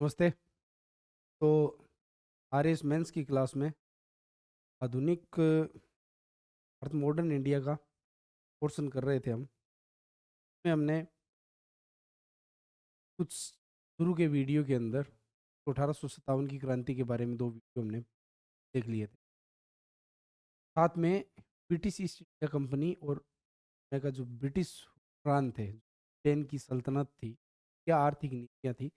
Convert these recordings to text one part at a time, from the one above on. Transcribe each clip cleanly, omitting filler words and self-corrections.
नमस्ते। तो RS mains की क्लास में आधुनिक मॉडर्न इंडिया का पोर्शन कर रहे थे हम। में हमने कुछ शुरू के वीडियो के अंदर 1857 की क्रांति के बारे में 2 वीडियो हमने देख लिए थे। साथ में ब्रिटिश ईस्ट इंडिया कंपनी और का जो ब्रिटिश हुक्मरान थे, ब्रिटेन की सल्तनत थी, क्या आर्थिक नीतियाँ थी,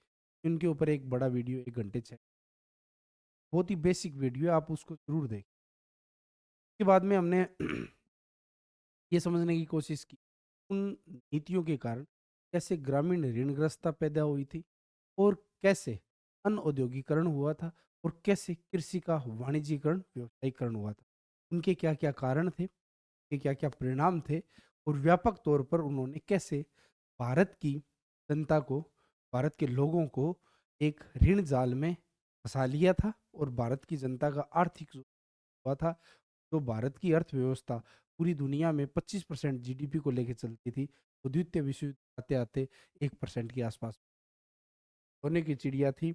इनके ऊपर एक बड़ा वीडियो 1 घंटे बहुत ही बेसिक वीडियो है, आप उसको ज़रूर देखें। उसके बाद में हमने ये समझने की कोशिश की उन नीतियों के कारण कैसे ग्रामीण ऋणग्रस्तता पैदा हुई थी और कैसे अनऔद्योगिकरण हुआ था और कैसे कृषि का वाणिज्यिकरण व्यवसायीकरण हुआ था। उनके क्या क्या कारण थे, उनके क्या क्या परिणाम थे और व्यापक तौर पर उन्होंने कैसे भारत की जनता को, भारत के लोगों को एक ऋण जाल में फंसा लिया था और भारत की जनता का आर्थिक जो हुआ था, जो भारत की अर्थव्यवस्था पूरी दुनिया में 25% जीडीपी को लेके चलती थी, वो द्वितीय विश्व युद्ध आते आते 1% के आसपास सोने की चिड़िया थी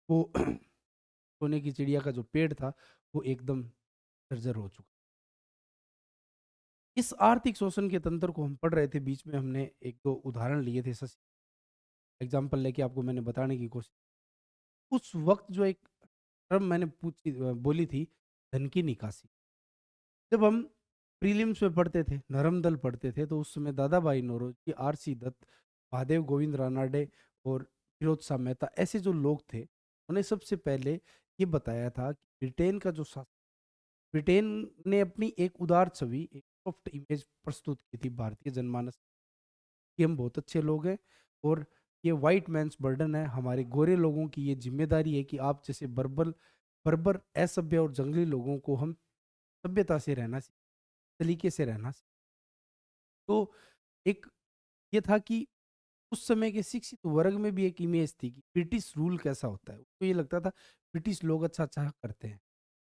वो। सोने की चिड़िया का जो पेड़ था वो एकदम जर्जर हो चुका। इस आर्थिक शोषण के तंत्र को हम पढ़ रहे थे, बीच में हमने एक दो उदाहरण लिए थे, एग्जाम्पल लेके आपको मैंने बताने की कोशिश। उस वक्त जो एक टर्म मैंने बोली थी, धन की निकासी। जब हम प्रीलिम्स में पढ़ते थे, नरम दल पढ़ते थे, तो उस समय दादा भाई नौरोजी, आरसी दत्त, महादेव गोविंद रानाडे और फिरोज शाह मेहता ऐसे जो लोग थे, उन्हें सबसे पहले ये बताया था कि ब्रिटेन का जो शासन, ब्रिटेन ने अपनी एक उदार छवि, एक सॉफ्ट इमेज प्रस्तुत की थी भारतीय जनमानस कि हम बहुत अच्छे लोग हैं और ये वाइट मैन्स बर्डन है, हमारे गोरे लोगों की ये जिम्मेदारी है कि आप जैसे बर्बर बर्बर असभ्य और जंगली लोगों को हम सभ्यता से रहना तरीके से रहना। तो एक ये था कि उस समय के शिक्षित वर्ग में भी एक इमेज थी कि ब्रिटिश रूल कैसा होता है। उसको ये लगता था ब्रिटिश लोग अच्छा-अच्छा करते हैं।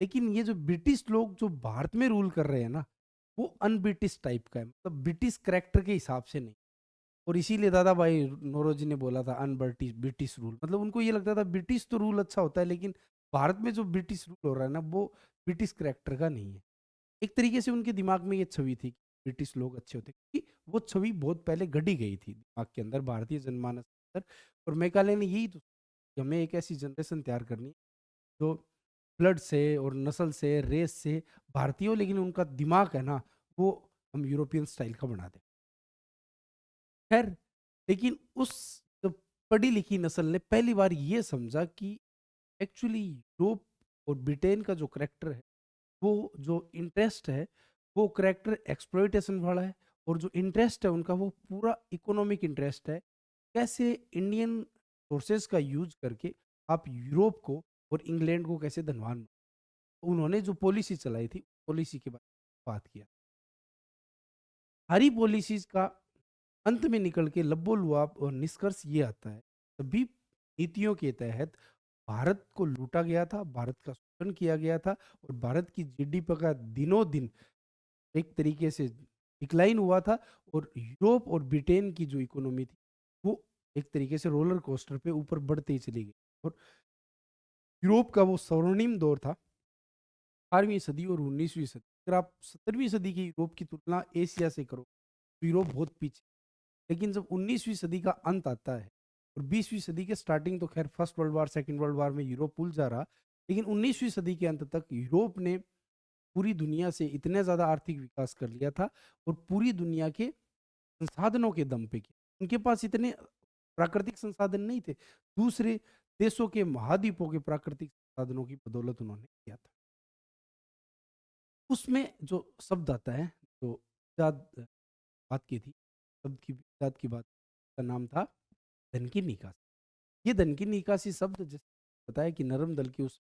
लेकिन ये जो ब्रिटिश लोग जो भारत में रूल कर रहे हैं ना, वो अनब्रिटिश टाइप का है। मतलब ब्रिटिश कैरेक्टर के हिसाब से नहीं। और इसीलिए दादा भाई नौरोजी ने बोला था अनब्रिटिश ब्रिटिश रूल। मतलब उनको ये लगता था ब्रिटिश तो रूल अच्छा होता है, लेकिन भारत में जो ब्रिटिश रूल हो रहा है ना, वो ब्रिटिश कैरेक्टर का नहीं है। एक तरीके से उनके दिमाग में ये छवि थी कि ब्रिटिश लोग अच्छे होते, क्योंकि वो छवि बहुत पहले गढ़ी गई थी दिमाग के अंदर, भारतीय जनमानस के अंदर। और मेघालय ने यही तो कि हमें एक ऐसी जनरेशन तैयार करनी है जो ब्लड से और नस्ल से, रेस से भारतीय हो, लेकिन उनका दिमाग है ना, वो हम यूरोपियन स्टाइल का बना दें। खैर, लेकिन उस जो पढ़ी लिखी नस्ल ने पहली बार ये समझा कि एक्चुअली यूरोप और ब्रिटेन का जो करैक्टर है, वो जो इंटरेस्ट है, वो करैक्टर एक्सप्लॉइटेशन वाला है और जो इंटरेस्ट है उनका वो पूरा इकोनॉमिक इंटरेस्ट है। कैसे इंडियन सोर्सेज़ का यूज़ करके आप यूरोप को और इंग्लैंड को कैसे धनवान उन्होंने जो पॉलिसी चलाई थी, पॉलिसी के बारे में बात किया। सारी पॉलिसीज़ का अंत में निकल के लबो-लुआब और निष्कर्ष ये आता है, सभी नीतियों के तहत भारत को लूटा गया था, भारत का शोषण किया गया था और भारत की जीडीपी का दिनों-दिन एक तरीके से डिक्लाइन हुआ था और यूरोप और ब्रिटेन की जो इकोनॉमी थी, वो एक तरीके से रोलर कोस्टर पे ऊपर बढ़ते ही चली गई। और यूरोप का वो स्वर्णिम दौर था, 18वीं सदी और 19वीं सदी। अगर आप 17वीं सदी के यूरोप की तुलना एशिया से करो, तो यूरोप बहुत पीछे। लेकिन जब 19वीं सदी का अंत आता है और 20वीं सदी के स्टार्टिंग, तो खैर first world war, second world war में यूरोप उलझा रहा, लेकिन 19वीं सदी के अंत तक यूरोप ने पूरी दुनिया से इतने ज़्यादा आर्थिक विकास कर लिया था और पूरी दुनिया के संसाधनों के दम पे किया। उनके पास इतने प्राकृतिक संसाधन नहीं थे, दूसरे देशों के महाद्वीपों के प्राकृतिक संसाधनों की बदौलत उन्होंने किया था। उसमें जो शब्द आता है, जो इजाद बात की थी, शब्द की इजाद की बात का नाम था धन की निकासी। ये धन की निकासी शब्द जैसे बताया कि नरम दल की उस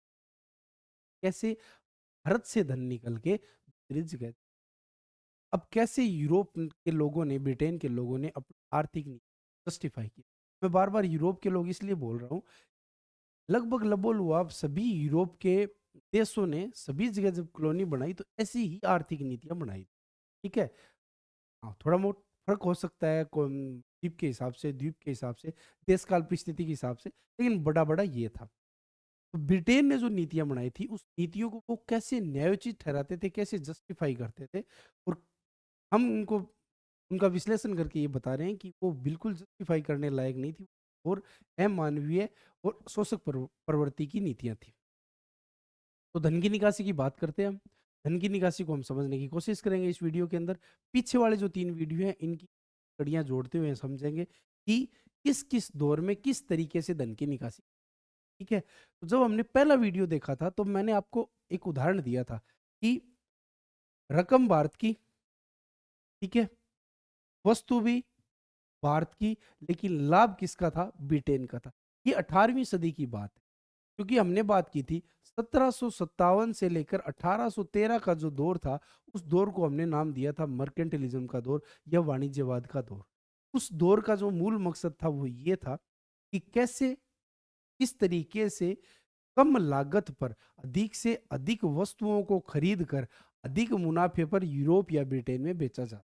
कैसे भारत से धन निकल के दूसरी जगह, अब कैसे यूरोप के लोगों ने, ब्रिटेन के लोगों ने अपनी आर्थिक नीति जस्टिफाई की। मैं बार-बार यूरोप के लोग इसलिए बोल रहा हूँ, लगभग लबो-लुआब सभी यूरोप के देशों ने सभी जगह जब कॉलोनी बनाई तो ऐसी ही आर्थिक नीतियाँ बनाई। ठीक है? हाँ, थोड़ा बहुत फ़र्क हो सकता है, द्वीप के हिसाब से, द्वीप के हिसाब से, देश काल परिस्थिति के हिसाब से, लेकिन बड़ा-बड़ा ये था। तो ब्रिटेन ने जो नीतियाँ बनाई थी, उस नीतियों को वो कैसे न्यायोचित ठहराते थे, कैसे जस्टिफ़ाई करते थे, और हम उनको उनका विश्लेषण करके ये बता रहे हैं कि वो बिल्कुल जस्टिफ़ाई करने लायक नहीं थी, और अमानवीय और शोषक प्रवृत्ति की नीतियाँ थी। तो धन की निकासी की बात करते हैं हम। धन की निकासी को हम समझने की कोशिश करेंगे इस वीडियो के अंदर। पीछे वाले जो 3 वीडियो हैं, इनकी कड़ियाँ जोड़ते हुए समझेंगे कि किस-किस दौर में किस तरीके से धन की निकासी, ठीक है? तो जब हमने पहला वीडियो देखा था, तो मैंने आपको एक उदाहरण दिया था कि रकम भारत की, ठीक है? वस्तु भी भारत की, लेकिन लाभ किसका था? ब्रिटेन का था। ये 18वीं सदी की बात है। क्योंकि हमने बात की थी 1757 से लेकर 1813 का जो दौर था, उस दौर को हमने नाम दिया था मर्केंटिलिज्म का दौर या वाणिज्यवाद का दौर। उस दौर का जो मूल मकसद था वो ये था कि कैसे, किस तरीके से कम लागत पर अधिक से अधिक वस्तुओं को खरीद कर अधिक मुनाफे पर यूरोप या ब्रिटेन में बेचा जाता।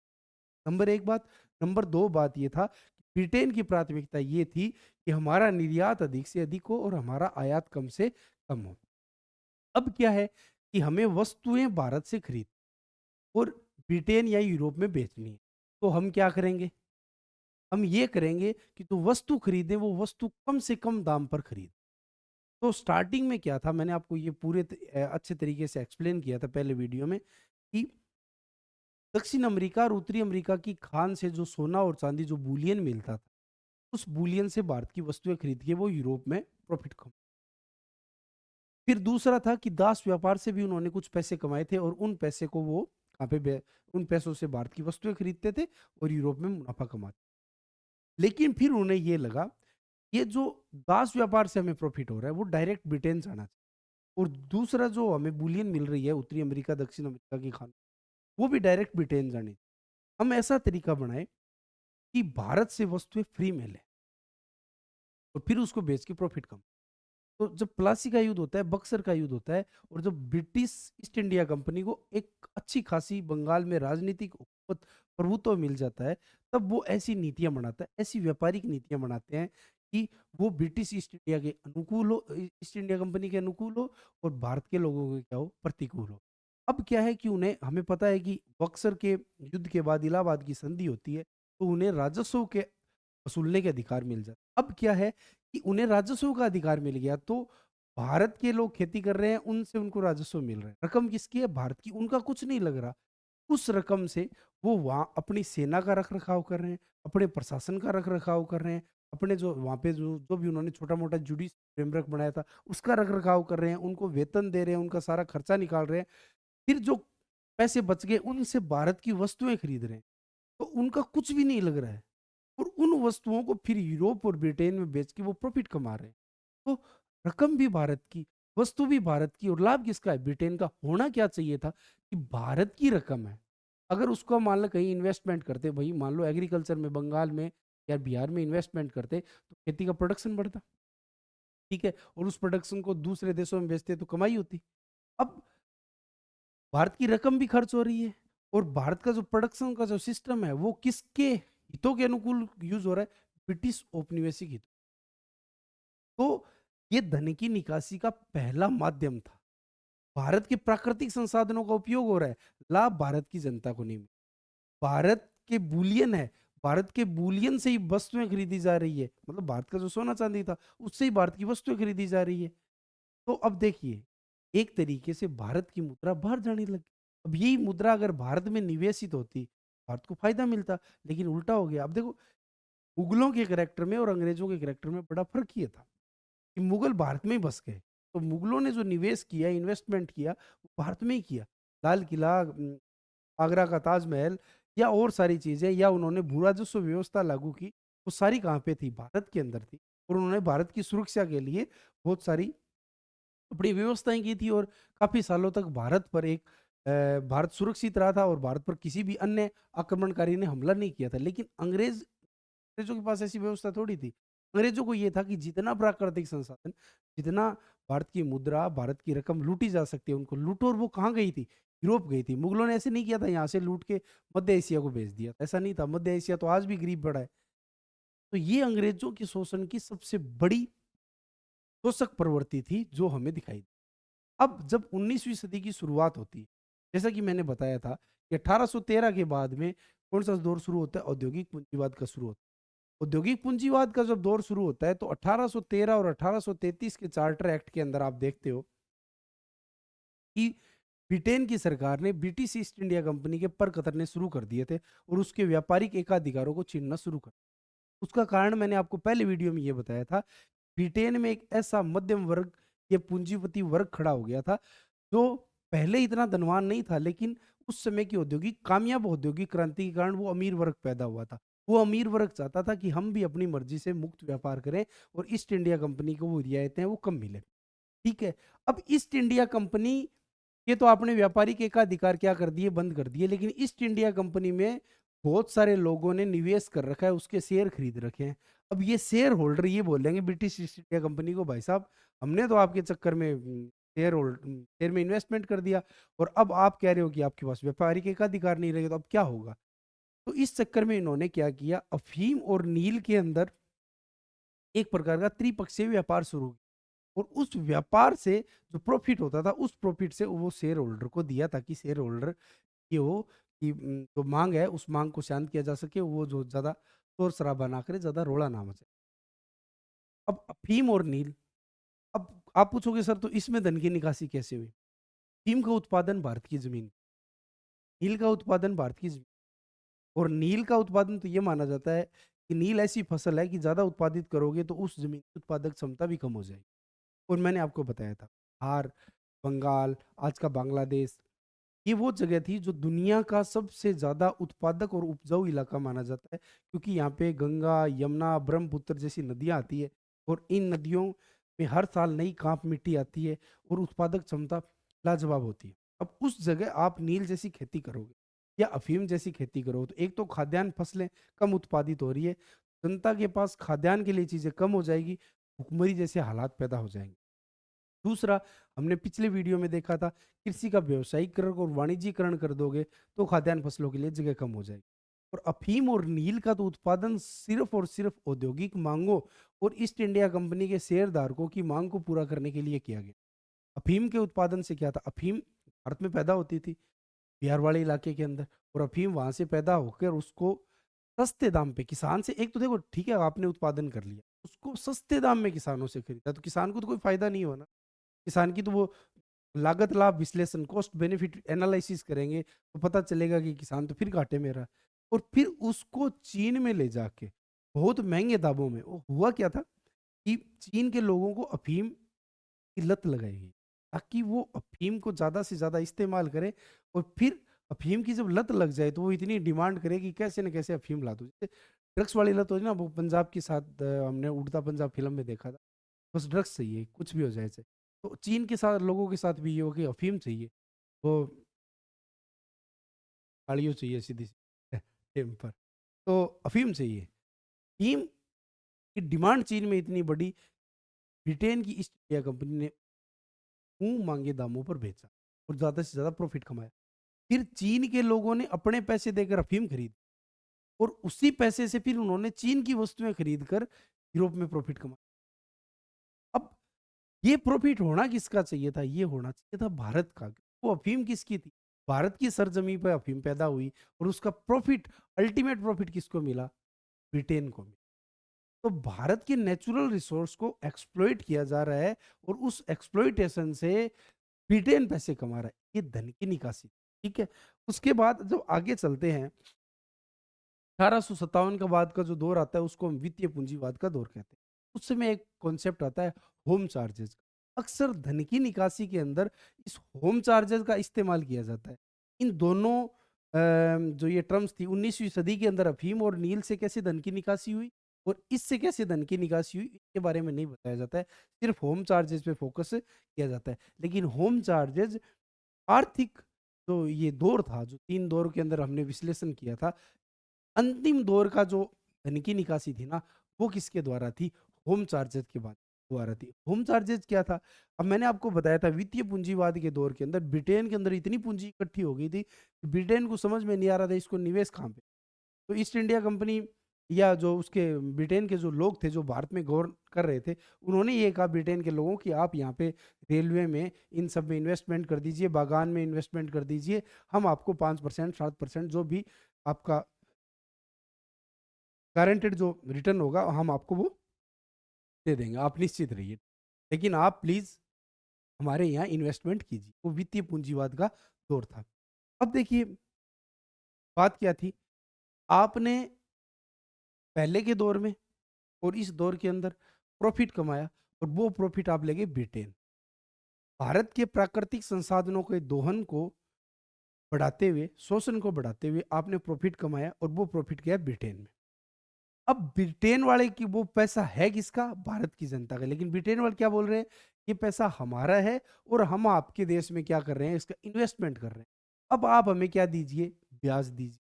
नंबर 1 बात। नंबर 2 बात ये था कि ब्रिटेन की प्राथमिकता ये थी कि हमारा निर्यात अधिक से अधिक हो और हमारा आयात कम से कम हो। अब क्या है कि हमें वस्तुएँ भारत से खरीद और ब्रिटेन या यूरोप में बेचनी है। तो हम क्या करेंगे? हम ये करेंगे कि जो वस्तु खरीदें वो वस्तु कम से कम दाम पर खरीदें। तो स्टार्टिंग में क्या था, मैंने आपको ये पूरे अच्छे तरीके से एक्सप्लेन किया था पहले वीडियो में कि दक्षिण अमेरिका और उत्तरी अमेरिका की खान से जो सोना और चांदी जो बुलियन मिलता था, उस बुलियन से भारत की वस्तुएँ खरीद के वो यूरोप में प्रॉफ़िट कमा। फिर दूसरा था कि दास व्यापार से भी उन्होंने कुछ पैसे कमाए थे और उन पैसे को वो कहाँ पे बे उन पैसों से भारत की वस्तुएँ खरीदते थे और यूरोप में मुनाफ़ा कमाते। लेकिन फिर उन्हें ये लगा, ये जो दास व्यापार से हमें प्रॉफ़िट हो रहा है, वो डायरेक्ट ब्रिटेन जाना चाहिए, और दूसरा जो हमें बुलियन मिल रही है उत्तरी अमेरिका, दक्षिण अमेरिका की खान, वो भी डायरेक्ट ब्रिटेन जानी। हम ऐसा तरीका बनाएँ कि भारत से वस्तुएँ फ्री में लें और फिर उसको बेच के प्रॉफ़िट कमाएँ। तो जब प्लासी का युद्ध होता है, बक्सर का युद्ध होता है, और जब ब्रिटिश ईस्ट इंडिया कंपनी को एक अच्छी खासी बंगाल में राजनीतिक हुकूमत, प्रभुत्व मिल जाता है, तब वो ऐसी नीतियाँ बनाता है, ऐसी व्यापारिक नीतियाँ बनाते हैं कि वो ब्रिटिश ईस्ट इंडिया के अनुकूल हो, ईस्ट इंडिया कंपनी के अनुकूल हो, और भारत के लोगों के क्या हो, प्रतिकूल हो। अब क्या है कि उन्हें, हमें पता है कि बक्सर के युद्ध के बाद इलाहाबाद की संधि होती है, तो उन्हें राजस्व के वसूलने के अधिकार मिल जाते। अब क्या है कि उन्हें राजस्व का अधिकार मिल गया, तो भारत के लोग खेती कर रहे हैं, उनसे उनको राजस्व मिल रहा है। रकम किसकी है? भारत की। उनका कुछ नहीं लग रहा। उस रकम से वो वहाँ अपनी सेना का रख-रखाव कर रहे हैं, अपने प्रशासन का रख-रखाव कर रहे हैं, अपने जो वहाँ पे जो जो भी उन्होंने छोटा-मोटा जुडिस फ्रेमवर्क बनाया था, उसका रख-रखाव कर रहे हैं, उनको वेतन दे रहे हैं, उनका सारा खर्चा निकाल रहे हैं। फिर जो पैसे बच गए, उनसे भारत की वस्तुएँ खरीद रहे हैं। तो उनका कुछ भी नहीं लग रहा है, और उन वस्तुओं को फिर यूरोप और ब्रिटेन में बेच के वो प्रॉफिट कमा रहे हैं। तो रकम भी भारत की, वस्तु भी भारत की, और लाभ किसका है? ब्रिटेन का। होना क्या चाहिए था कि भारत की रकम है, अगर उसको मान लो कहीं इन्वेस्टमेंट करते, भाई मान लो एग्रीकल्चर में बंगाल में या बिहार में इन्वेस्टमेंट करते, तो खेती का प्रोडक्शन बढ़ता, ठीक है, और उस प्रोडक्शन को दूसरे देशों में बेचते तो कमाई होती। अब भारत की रकम भी खर्च हो रही है, और भारत का जो प्रोडक्शन का जो सिस्टम है वो किसके हितों के अनुकूल यूज हो रहा है? ब्रिटिश औपनिवेशिक हित। तो ये धन की निकासी का पहला माध्यम था। भारत के प्राकृतिक संसाधनों का उपयोग हो रहा है, लाभ भारत की जनता को नहीं मिल। भारत के बुलियन है, भारत के बुलियन से ही वस्तुएं खरीदी जा रही है, मतलब भारत का जो सोना चांदी था उससे ही भारत की वस्तुएं खरीदी जा रही है। तो अब देखिए, एक तरीके से भारत की मुद्रा बाहर जाने लगी। अब यही मुद्रा अगर भारत में निवेशित होती, भारत को फ़ायदा मिलता, लेकिन उल्टा हो गया। अब देखो, मुगलों के करैक्टर में और अंग्रेज़ों के करैक्टर में बड़ा फ़र्क ये था कि मुगल भारत में ही बस गए। तो मुगलों ने जो निवेश किया, इन्वेस्टमेंट किया, वो भारत में ही किया। लाल किला, आगरा का ताजमहल, या और सारी चीज़ें, या उन्होंने भू राजस्व व्यवस्था लागू की, वो सारी कहाँ पे थी? भारत के अंदर थी। और उन्होंने भारत की सुरक्षा के लिए बहुत सारी अपनी व्यवस्थाएँ की थी, और काफ़ी सालों तक भारत पर भारत सुरक्षित रहा था, और भारत पर किसी भी अन्य आक्रमणकारी ने हमला नहीं किया था। लेकिन अंग्रेज़ों के पास ऐसी व्यवस्था थोड़ी थी। अंग्रेज़ों को ये था कि जितना प्राकृतिक संसाधन, जितना भारत की मुद्रा, भारत की रकम लूटी जा सकती है, उनको लूटो, और वो कहाँ गई थी? यूरोप गई थी। मुगलों ने ऐसे नहीं किया था यहाँ से लूट के मध्य एशिया को भेज दिया। ऐसा नहीं था, मध्य एशिया तो आज भी गरीब पड़ा है। तो ये अंग्रेजों के शोषण की सबसे बड़ी शोषक प्रवृत्ति थी जो हमें दिखाई दी। अब जब 19वीं सदी की शुरुआत होती है, जैसा कि मैंने बताया था कि 1813 के बाद में कौन-सा दौर शुरू होता है? औद्योगिक पूंजीवाद का शुरू होता है। औद्योगिक पूंजीवाद का जब दौर शुरू होता है तो 1813 और 1833 के चार्टर एक्ट के अंदर आप देखते हो कि ब्रिटेन की सरकार ने ब्रिटिश ईस्ट इंडिया कंपनी के पर कतरने शुरू कर दिए थे और उसके व्यापारिक एकाधिकारों को छीनना शुरू कर। उसका कारण मैंने आपको पहले वीडियो में ये बताया था। ब्रिटेन में एक ऐसा मध्यम वर्ग, ये पूंजीपति वर्ग खड़ा हो गया था जो पहले इतना धनवान नहीं था, लेकिन उस समय की कामयाब औद्योगिक क्रांति के कारण वो अमीर वर्ग पैदा हुआ था। वो अमीर वर्ग चाहता था कि हम भी अपनी मर्जी से मुक्त व्यापार करें और ईस्ट इंडिया कंपनी को वो रियायतें हैं वो कम मिले। ठीक है। अब ईस्ट इंडिया कंपनी ये तो आपने व्यापारिक एकाधिकार क्या कर दिए? बंद कर दिए। लेकिन ईस्ट इंडिया कंपनी में बहुत सारे लोगों ने निवेश कर रखा है, उसके शेयर खरीद रखे हैं। अब ये शेयर होल्डर ये बोलेंगे ब्रिटिश ईस्ट इंडिया कंपनी को, भाई साहब हमने तो आपके चक्कर में शेयर में इन्वेस्टमेंट कर दिया और अब आप कह रहे हो कि आपके पास व्यापारिक एकाधिकार नहीं रहेगा, तो अब क्या होगा? तो इस चक्कर में इन्होंने क्या किया, अफीम और नील के अंदर एक प्रकार का त्रिपक्षीय व्यापार शुरू किया और उस व्यापार से जो प्रॉफिट होता था उस प्रॉफिट से वो शेयर होल्डर को दिया ताकि शेयर होल्डर ये हो कि जो मांग है उस मांग को शांत किया जा सके, वो जो ज्यादा शोर शराबा ना करे, ज्यादा रोड़ा ना मचे। अब अफीम और नील, अब आप पूछोगे सर तो इसमें धन की निकासी कैसे हुई? अफीम का उत्पादन भारत की जमीन, नील का उत्पादन भारत की जमीन, और नील का उत्पादन तो ये माना जाता है कि नील ऐसी फसल है कि ज्यादा उत्पादित करोगे तो उस जमीन की उत्पादक क्षमता भी कम हो जाएगी। और मैंने आपको बताया था बिहार, बंगाल, आज का बांग्लादेश, ये वो जगह थी जो दुनिया का सबसे ज़्यादा उत्पादक और उपजाऊ इलाका माना जाता है, क्योंकि यहाँ पे गंगा, यमुना, ब्रह्मपुत्र जैसी नदियाँ आती है और इन नदियों में हर साल नई कांप मिट्टी आती है और उत्पादक क्षमता लाजवाब होती है। अब उस जगह आप नील जैसी खेती करोगे या अफीम जैसी खेती करोगे तो एक तो खाद्यान्न फसलें कम उत्पादित हो रही है, जनता के पास खाद्यान्न के लिए चीज़ें कम हो जाएगी, भुखमरी जैसे हालात पैदा हो जाएंगे। दूसरा, हमने पिछले वीडियो में देखा था, कृषि का व्यावसायीकरण और वाणिज्यीकरण कर दोगे तो खाद्यान्न फसलों के लिए जगह कम हो जाएगी। और अफीम और नील का तो उत्पादन सिर्फ और सिर्फ औद्योगिक मांगों और ईस्ट इंडिया कंपनी के शेयरधारकों की मांग को पूरा करने के लिए किया गया। अफीम के उत्पादन से क्या था, अफीम भारत में पैदा होती थी बिहार वाले इलाके के अंदर, और अफीम वहां से पैदा होकर उसको सस्ते दाम पे किसान से, एक तो देखो ठीक है आपने उत्पादन कर लिया, उसको सस्ते दाम में किसानों से खरीदा तो किसान को तो कोई फायदा नहीं होना। किसान की तो वो लागत लाभ विश्लेषण, कॉस्ट बेनिफिट एनालिसिस करेंगे तो पता चलेगा कि किसान तो फिर घाटे में रहा। और फिर उसको चीन में ले जाके बहुत महंगे दामों में, वो हुआ क्या था कि चीन के लोगों को अफीम की लत लगाई गई ताकि वो अफीम को ज्यादा से ज्यादा इस्तेमाल करे, और फिर अफीम की जब लत लग जाए तो वो इतनी डिमांड करे कि कैसे न कैसे अफीम ला दो। जैसे ड्रग्स वाली लत होती है ना, वो पंजाब के साथ हमने उड़ता पंजाब फिल्म में देखा था। बस ड्रग्स चाहिए, कुछ भी हो जाए चाहे। तो चीन के साथ लोगों के साथ भी ये हो कि अफ़ीम चाहिए, वो गाड़ियों चाहिए सीधी-सी टाइम पर। तो अफ़ीम चाहिए। अफ़ीम की डिमांड चीन में इतनी बढ़ी, ब्रिटेन की ईस्ट इंडिया कंपनी ने मुँह मांगे दामों पर बेचा और ज़्यादा से ज़्यादा प्रॉफ़िट कमाया। फिर चीन के लोगों ने अपने पैसे देकर अफ़ीम खरीदी और उसी पैसे से फिर उन्होंने चीन की वस्तुएँ खरीद कर यूरोप में प्रॉफ़िट कमाया। अब ये प्रॉफिट होना किसका चाहिए था? ये होना चाहिए था भारत का। वो अफ़ीम किसकी थी? भारत की सरज़मीं पे अफ़ीम पैदा हुई और उसका प्रॉफिट, अल्टीमेट प्रॉफिट किसको मिला? ब्रिटेन को मिला। तो भारत के नेचुरल रिसोर्स को एक्सप्लॉइट किया जा रहा है और उस एक्सप्लॉइटेशन से ब्रिटेन पैसे कमा रहा है। ये धन की निकासी, ठीक है? उसके बाद जब आगे चलते हैं, 1857 के बाद का जो दौर आता है उसको हम वित्तीय पूंजीवाद का दौर कहते हैं। उस समय एक कॉन्सेप्ट आता है होम चार्जेस। अक्सर धन की निकासी के अंदर इस होम चार्जेस का इस्तेमाल किया जाता है। इन दोनों जो ये टर्म्स थी 19वीं सदी के अंदर अफीम और नील से कैसे धन की निकासी हुई और इससे कैसे धन की निकासी हुई इसके बारे में नहीं बताया जाता है। सिर्फ होम चार्जेस पे फोकस किया जाता है। लेकिन होम चार्जेस आर्थिक जो ये दौर था, जो 3 दौर के अंदर हमने विश्लेषण किया था, अंतिम दौर का जो धन की निकासी थी ना, वो किसके द्वारा थी? होम चार्जेस के बाद द्वारा थी। होम चार्जेस क्या था? अब मैंने आपको बताया था वित्तीय पूंजीवाद के दौर के अंदर ब्रिटेन के अंदर इतनी पूंजी इकट्ठी हो गई थी, कि ब्रिटेन को समझ में नहीं आ रहा था इसको निवेश कहाँ पे? तो ईस्ट इंडिया कंपनी या जो उसके ब्रिटेन के जो लोग थे जो भारत में गवर्न कर रहे थे, उन्होंने ये कहा ब्रिटेन के लोगों कि आप यहाँ पे रेलवे में इन सब में इन्वेस्टमेंट कर दीजिए, बागान में इन्वेस्टमेंट कर दीजिए, हम आपको 5% 7% जो भी आपका गारंटेड जो रिटर्न होगा हम आपको वो दे देंगे, आप निश्चित रहिए, लेकिन आप प्लीज हमारे यहाँ इन्वेस्टमेंट कीजिए। वो वित्तीय पूंजीवाद का दौर था। अब देखिए बात क्या थी, आपने पहले के दौर में और इस दौर के अंदर प्रॉफिट कमाया और वो प्रॉफिट आप ले गए ब्रिटेन। भारत के प्राकृतिक संसाधनों के दोहन को बढ़ाते हुए, शोषण को बढ़ाते हुए आपने प्रॉफिट कमाया और वो प्रॉफिट गया ब्रिटेन में। अब ब्रिटेन वाले की वो पैसा है किसका? भारत की जनता का। लेकिन ब्रिटेन वाले क्या बोल रहे हैं? ये पैसा हमारा है और हम आपके देश में क्या कर रहे हैं? इसका इन्वेस्टमेंट कर रहे हैं। अब आप हमें क्या दीजिए? ब्याज दीजिए।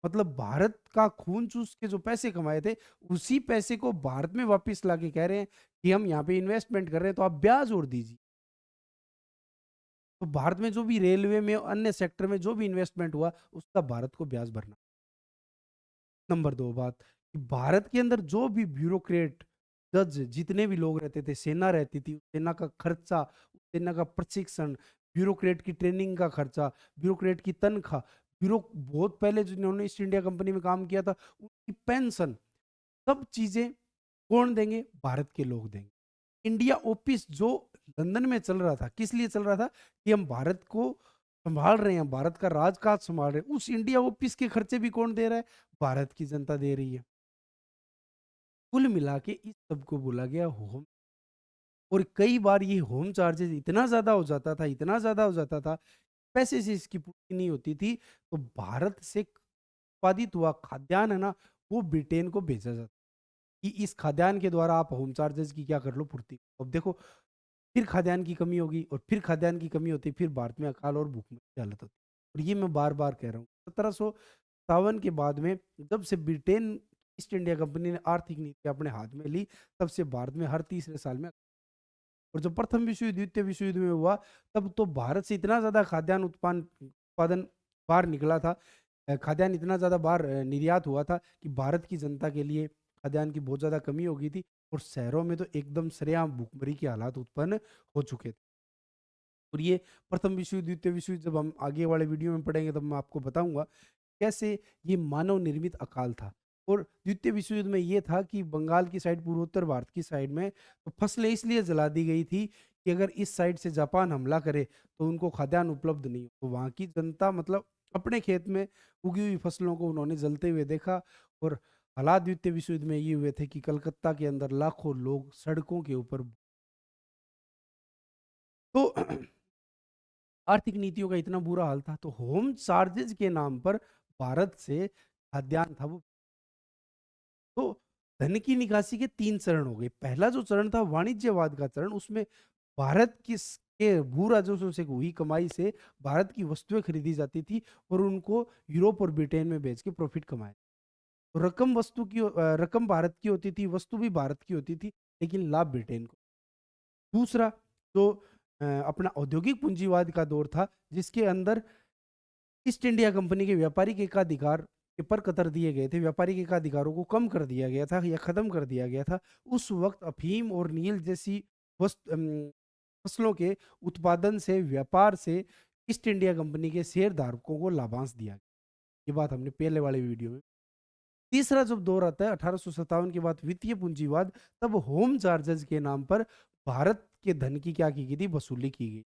मतलब भारत का खून चूस के जो पैसे कमाए थे, उसी पैसे को भारत में वापस लाके कह रहे हैं कि हम यहाँ पे इन्वेस्टमेंट कर रहे हैं, तो आप ब्याज और दीजिए। तो भारत में जो भी रेलवे में अन्य सेक्टर में जो भी इन्वेस्टमेंट हुआ, उसका भारत को ब्याज भरना। नंबर 2 बात कि भारत के अंदर जो भी ब्यूरोक्रेट, जज जितने भी लोग रहते थे, सेना रहती थी, सेना का खर्चा, सेना का प्रशिक्षण, ब्यूरोक्रेट की ट्रेनिंग का खर्चा, ब्यूरोक्रेट की तनख्वाह, बहुत पहले जिन्होंने ईस्ट इंडिया कंपनी में काम किया था, उनकी पेंशन, सब चीजें कौन देंगे? भारत के लोग देंगे। इंडिया ऑफिस जो लंदन में चल रहा था, किस लिए चल रहा था? कि हम भारत को संभाल रहे हैं, भारत का राजकाज संभाल रहे हैं। उस इंडिया ऑफिस के खर्चे भी कौन दे रहा है? भारत की जनता दे रही है। कुल मिला के इस सब को बोला गया होम। और कई बार ये होम चार्जेस इतना ज्यादा हो जाता था, इतना ज्यादा हो जाता था, पैसे से इसकी पूर्ति नहीं होती थी, तो भारत से उत्पादित हुआ खाद्यान्न है ना, वो ब्रिटेन को भेजा जाता कि इस खाद्यान्न के द्वारा आप होम चार्जेस की क्या कर लो? पूर्ति। अब देखो, फिर खाद्यान्न की कमी होगी और फिर खाद्यान्न की कमी होती, फिर भारत में अकाल और भूखमरी की हालत होती। और ये मैं बार बार कह रहा हूँ, 1757 के बाद में जब से ब्रिटेन ईस्ट इंडिया कंपनी ने आर्थिक नीति अपने हाथ में ली, तब से भारत में हर तीसरे साल में, और जब प्रथम विश्व युद्ध, द्वितीय विश्व युद्ध में हुआ, तब तो भारत से इतना ज्यादा खाद्यान्न उत्पादन उत्पादन बाहर निकला था, खाद्यान्न इतना ज्यादा बाहर निर्यात हुआ था कि भारत की जनता के लिए खाद्यान्न की बहुत ज्यादा कमी हो गई थी। और शहरों में तो एकदम सरेआम भूखमरी के हालात उत्पन्न हो चुके थे। और ये प्रथम विश्व युद्ध, द्वितीय विश्व युद्ध जब हम आगे वाले वीडियो में पढ़ेंगे तब मैं आपको बताऊंगा कैसे ये मानव निर्मित अकाल था। और द्वितीय विश्व युद्ध में ये था कि बंगाल की साइड, पूर्वोत्तर भारत की साइड में तो फसलें इसलिए जला दी गई थी कि अगर इस साइड से जापान हमला करे तो उनको खाद्यान्न उपलब्ध नहीं हो। तो वहाँ की जनता मतलब अपने खेत में उगी हुई फसलों को उन्होंने जलते हुए देखा। और हालात द्वितीय विश्व युद्ध में ये हुए थे कि कलकत्ता के अंदर लाखों लोग सड़कों के ऊपर। तो आर्थिक नीतियों का इतना बुरा हाल था, तो होम चार्जेज के नाम पर भारत से खाद्यान्न था वो। तो धन की निकासी के 3 चरण हो गए। पहला जो चरण था वाणिज्यवाद का चरण, उसमें भारत के भू राजस्व से हुई कमाई से भारत की वस्तुएं खरीदी जाती थी और उनको यूरोप और ब्रिटेन में बेच के प्रॉफिट कमाया। तो रकम भारत की होती थी, वस्तु भी भारत की होती थी, लेकिन लाभ ब्रिटेन को। दूसरा जो अपना औद्योगिक पूंजीवाद का दौर था, जिसके अंदर ईस्ट इंडिया कंपनी के व्यापारिक एकाधिकार के पर कतर दिए गए थे, व्यापारिक एकाधिकारों को कम कर दिया गया था या खत्म कर दिया गया था। उस वक्त अफीम और नील जैसी फसलों के उत्पादन से, व्यापार से ईस्ट इंडिया कंपनी के शेयर धारकों को लाभांश दिया गया। ये बात हमने पहले वाले वीडियो में। तीसरा जब दौर आता है 1857 के बाद वित्तीय पूंजीवाद, तब होम चार्जेस के नाम पर भारत के धन की क्या की गई थी? वसूली की गई।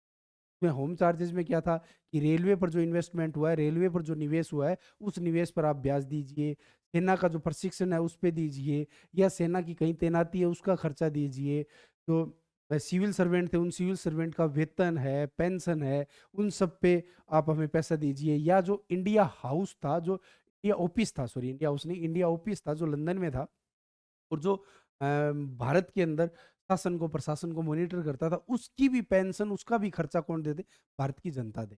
में होम चार्जेस में क्या था कि रेलवे पर जो इन्वेस्टमेंट हुआ है, रेलवे पर जो निवेश हुआ है, उस निवेश पर आप ब्याज दीजिए, सेना का जो प्रशिक्षण है उस पे दीजिए, या सेना की कहीं तैनाती है उसका खर्चा दीजिए, जो सिविल सर्वेंट थे उन सिविल सर्वेंट का वेतन है, पेंशन है, उन सब पे आप हमें पैसा दीजिए। या जो इंडिया हाउस था, जो इंडिया ऑफिस था, सॉरी इंडिया हाउस नहीं, इंडिया ऑफिस था जो लंदन में था, और जो भारत के अंदर शासन को, प्रशासन को मॉनिटर करता था, उसकी भी पेंशन, उसका भी खर्चा कौन देते? भारत की जनता दे।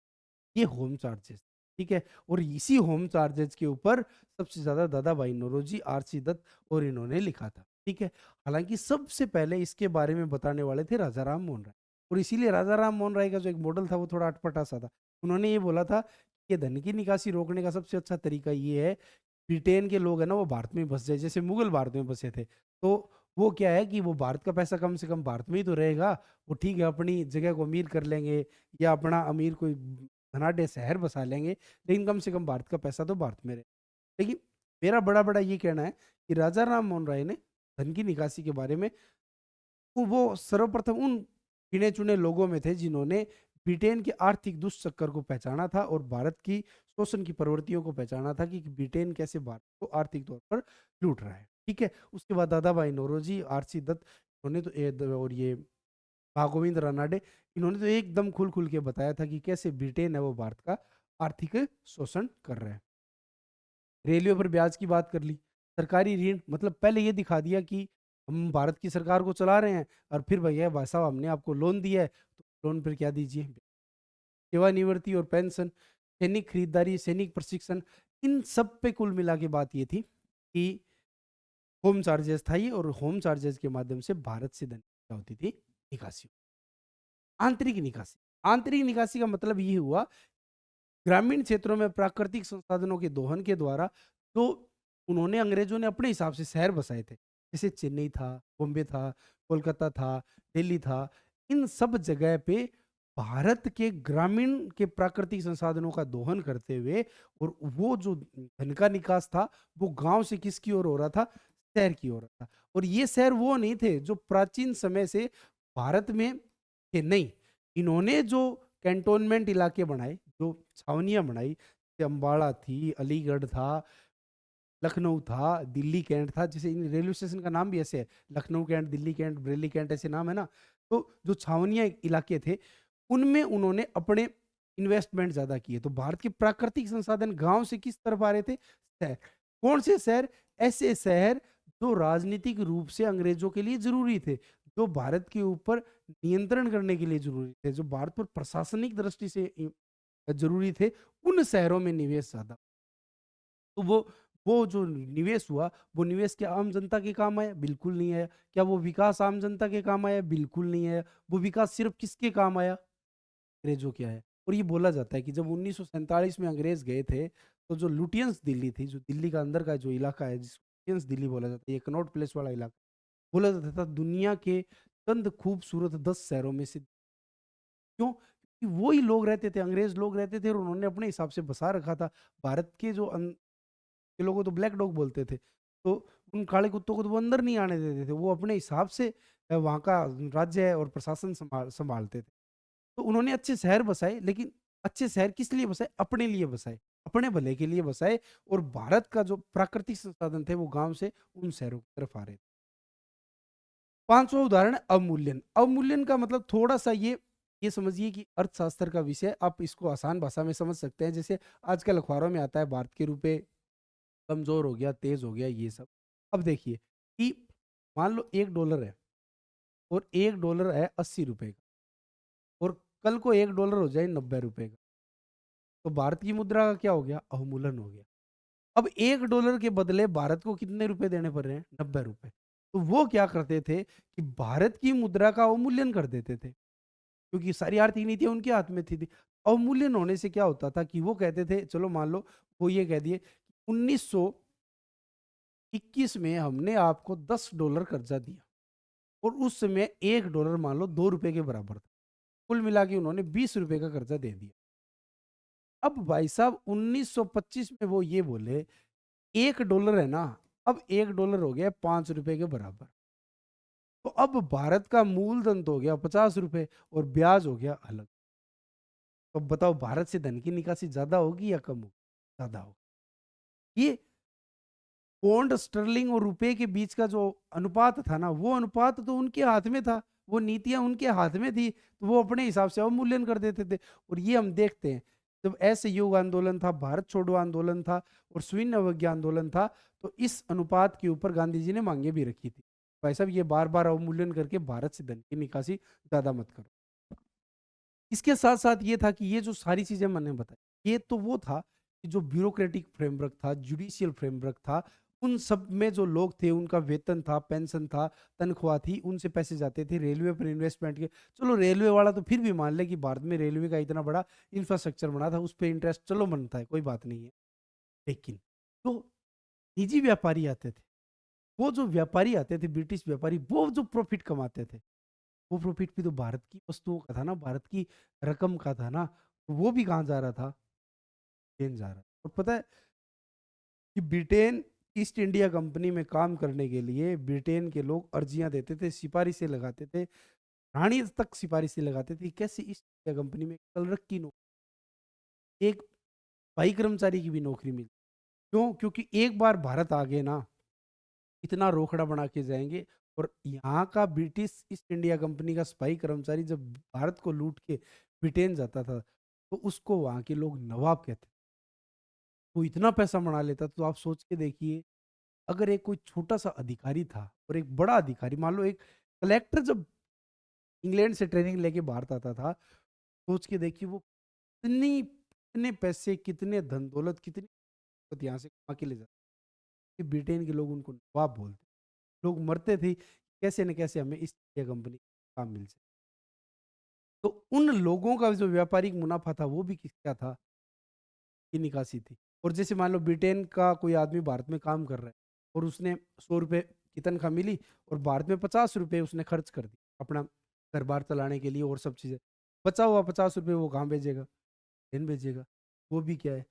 ये होम चार्जेस, ठीक है। और इसी होम चार्जेस के ऊपर सबसे ज्यादा दादा भाई नौरोजी, आरसी दत्त और इन्होंने लिखा था, ठीक है। हालांकि सबसे पहले इसके बारे में बताने वाले थे राजा राम मोहन राय। और इसीलिए राजा राम मोहन राय का जो एक मॉडल था वो थोड़ा अटपटा सा था। उन्होंने ये बोला था कि धन की निकासी रोकने का सबसे अच्छा तरीका ये है ब्रिटेन के लोग हैं ना वो भारत में बस जाए, जैसे मुगल भारत में बसे थे। तो वो क्या है कि वो भारत का पैसा कम से कम भारत में ही तो रहेगा। वो ठीक है अपनी जगह को अमीर कर लेंगे या अपना अमीर कोई धनाढ्य शहर बसा लेंगे, लेकिन कम से कम भारत का पैसा तो भारत में रहे। लेकिन मेरा बड़ा ये कहना है कि राजा राम मोहन राय ने धन की निकासी के बारे में वो सर्वप्रथम उन गिने चुने लोगों में थे जिन्होंने ब्रिटेन के आर्थिक दुष्चक्र को पहचाना था और भारत की शोषण की प्रवृत्तियों को पहचाना था कि ब्रिटेन कैसे भारत को आर्थिक तौर पर लूट रहा है। ठीक है, उसके बाद दादा भाई नौरोजी, आरसी दत्त, इन्होंने तो और ये भागोविंद रानाडे, इन्होंने तो एकदम खुल खुल के बताया था कि कैसे ब्रिटेन है वो भारत का आर्थिक शोषण कर रहा है। रेलवे पर ब्याज की बात कर ली, सरकारी ऋण, मतलब पहले ये दिखा दिया कि हम भारत की सरकार को चला रहे हैं और फिर भैया भाई साहब हमने आपको लोन दिया है तो लोन पर क्या दीजिए, सेवानिवृत्ति और पेंशन, सैनिक खरीदारी, सैनिक प्रशिक्षण, इन सब पे कुल मिला के बात ये थी कि होम चार्जेस था ये, और होम चार्जेस के माध्यम से भारत से धन क्या होती थी, निकासी। आंतरिक निकासी, आंतरिक निकासी का मतलब ये हुआ ग्रामीण क्षेत्रों में प्राकृतिक संसाधनों के दोहन के द्वारा जो उन्होंने अंग्रेजों ने अपने हिसाब से शहर बसाए थे, जैसे चेन्नई था, बॉम्बे था, कोलकाता था, दिल्ली था, इन सब जगह पे भारत के ग्रामीण के प्राकृतिक संसाधनों का दोहन करते हुए, और वो जो धन का निकास था वो गांव से किसकी ओर हो रहा था, शहर की ओर हो रहा था। और ये शहर वो नहीं थे जो प्राचीन समय से भारत में थे, नहीं, इन्होंने जो कैंटोनमेंट इलाके बनाए, जो छावनियाँ बनाई, जैसे अम्बाड़ा थी, अलीगढ़ था, लखनऊ था, दिल्ली कैंट था, जैसे इन रेलवे स्टेशन का नाम भी ऐसे है, Lucknow cantt, Delhi cantt, Bareilly cantt, ऐसे नाम है ना। तो जो छावनियाँ इलाके थे, उनमें उन्होंने अपने इन्वेस्टमेंट ज़्यादा किए। तो भारत के प्राकृतिक संसाधन गाँव से किस तरफ आ रहे थे? शहर। कौन से शहर? ऐसे शहर जो राजनीतिक रूप से अंग्रेज़ों के लिए ज़रूरी थे, जो भारत के ऊपर नियंत्रण करने के लिए ज़रूरी थे, जो भारत पर प्रशासनिक दृष्टि से ज़रूरी थे, उन शहरों में निवेश ज़्यादा। तो वो जो निवेश हुआ, वो निवेश क्या आम जनता के काम आया? बिल्कुल नहीं आया। क्या वो विकास आम जनता के काम आया? बिल्कुल नहीं आया। वो विकास सिर्फ़ किसके काम आया? अंग्रेज़ों के आया। और ये बोला जाता है कि जब 1947 में अंग्रेज़ गए थे, तो जो लुटियंस दिल्ली थी, जो दिल्ली का अंदर का जो इलाका है, जिसको लुटियंस दिल्ली बोला जाता है, ये कनॉट प्लेस वाला इलाका, बोला जाता था दुनिया के चंद खूबसूरत 10 शहरों में से। क्यों? क्योंकि वो ही लोग रहते थे, अंग्रेज़ लोग रहते थे और उन्होंने अपने हिसाब से बसा रखा था। भारत के जो के लोगों को तो ब्लैक डॉग बोलते थे। तो उन काले कुत्तों को तो वो अंदर नहीं आने देते थे। वो अपने हिसाब से वहाँ का राज्य और प्रशासन सँभालते थे। तो उन्होंने अच्छे शहर बसाए, लेकिन अच्छे शहर किस लिए बसाए? अपने लिए बसाए, अपने भले के लिए बसाए, और भारत का जो प्राकृतिक संसाधन थे वो गाँव से उन शहरों की तरफ आ रहे थे। 5वां उदाहरण है अवमूल्यन। अवमूल्यन का मतलब थोड़ा-सा ये समझिए कि अर्थशास्त्र का विषय, आप इसको आसान भाषा में समझ सकते हैं। जैसे आजकल अखबारों में आता है भारत के रुपए कमज़ोर हो गया, तेज़ हो गया, ये सब। अब देखिए कि मान लो $1 है और $1 है ₹80 का, और कल को $1 हो जाए ₹90 का, तो भारत की मुद्रा का क्या हो गया? अवमूल्यन हो गया। अब $1 के बदले भारत को कितने रुपए देने पड़ रहे हैं? ₹90। तो वो क्या करते थे कि भारत की मुद्रा का अवमूल्यन कर देते थे, क्योंकि सारी आर्थिक नीतियाँ उनके हाथ में थी। अवमूल्यन होने से क्या होता था कि वो कहते थे, चलो मान लो वो ये कह दिए 1921 में हमने आपको $10 कर्जा दिया, और उस समय $1 मान लो ₹2 के बराबर था। कुल मिला के उन्होंने ₹20 का कर्जा दे दिया। अब भाई साहब 1925 में वो ये बोले, $1 है ना, अब $1 हो गया ₹5 के बराबर। तो अब भारत का मूलधन तो हो गया ₹50 और ब्याज हो गया अलग। तो अब बताओ भारत से धन की निकासी ज़्यादा होगी या कम होगी? ज़्यादा होगी। ये पौंड स्टर्लिंग और रुपए के बीच का जो अनुपात था ना, वो अनुपात तो उनके हाथ में था, वो नीतियाँ उनके हाथ में थी, तो वो अपने हिसाब से अवमूल्यन कर देते थे। और ये हम देखते हैं, जब असहयोग आंदोलन था, भारत छोड़ो आंदोलन था और शून्य अवज्ञा आंदोलन था, तो इस अनुपात के ऊपर गांधी जी ने मांगे भी रखी थी। भाई साहब ये बार-बार अवमूल्यन करके भारत से धन की निकासी ज़्यादा मत करो। इसके साथ-साथ ये था कि ये जो सारी चीज़ें मैंने बताई, ये तो वो था कि जो ब्यूरोक्रेटिक फ्रेमवर्क था, जुडिशियल फ्रेमवर्क था, उन सब में जो लोग थे, उनका वेतन था, पेंशन था, तनख्वाह थी, उनसे पैसे जाते थे रेलवे पर इन्वेस्टमेंट के। चलो रेलवे वाला तो फिर भी मान ले कि भारत में रेलवे का इतना बड़ा इंफ्रास्ट्रक्चर बना था, उस पे इंटरेस्ट चलो बनता है, कोई बात नहीं है। लेकिन तो निजी व्यापारी आते थे। वो जो व्यापारी आते थे, ब्रिटिश व्यापारी, वो जो प्रॉफ़िट कमाते थे, वो प्रॉफ़िट भी तो भारत की वस्तुओं का था ना, भारत की रकम का था ना। तो वो भी कहाँ जा रहा था? ब्रिटेन जा रहा था। और पता है कि ब्रिटेन ईस्ट इंडिया कंपनी में काम करने के लिए ब्रिटेन के लोग अर्जियाँ देते थे, सिफ़ारिशें लगाते थे, रानी तक सिफ़ारिशें लगाते थे। कैसे ईस्ट इंडिया कंपनी में क्लर्क की एक भाई कर्मचारी की भी नौकरी मिली। क्यों? क्योंकि एक बार भारत आ गए ना, इतना रोकड़ा बना के जाएँगे। और यहाँ का ब्रिटिश ईस्ट इंडिया कंपनी का सिपाही कर्मचारी जब भारत को लूट के ब्रिटेन जाता था, तो उसको वहाँ के लोग नवाब कहते। वो इतना पैसा बना लेता, तो आप सोच के देखिए, अगर एक कोई छोटा-सा अधिकारी था और एक बड़ा अधिकारी, मान लो एक कलेक्टर जब इंग्लैंड से ट्रेनिंग लेके भारत आता था, सोच के देखिए वो कितने पैसे, कितने धन-दौलत, कितनी दौलत यहाँ से कमा के ले जाते। कि ब्रिटेन के लोग उनको नवाब बोलते। लोग मरते थे, कैसे न कैसे हमें ईस्ट इंडिया कंपनी का काम मिल जाए। तो उन लोगों का जो व्यापारिक मुनाफ़ा था, वो भी क्या था? की निकासी थी। और जैसे मान लो ब्रिटेन का कोई आदमी भारत में काम कर रहा है और उसने ₹100 की तनख्वाह मिली और भारत में ₹50 उसने खर्च कर दी, अपना घर-बार चलाने के लिए और सब चीज़ें। बचा हुआ ₹50 वो कहाँ भेजेगा? ब्रिटेन भेजेगा। वो भी क्या है?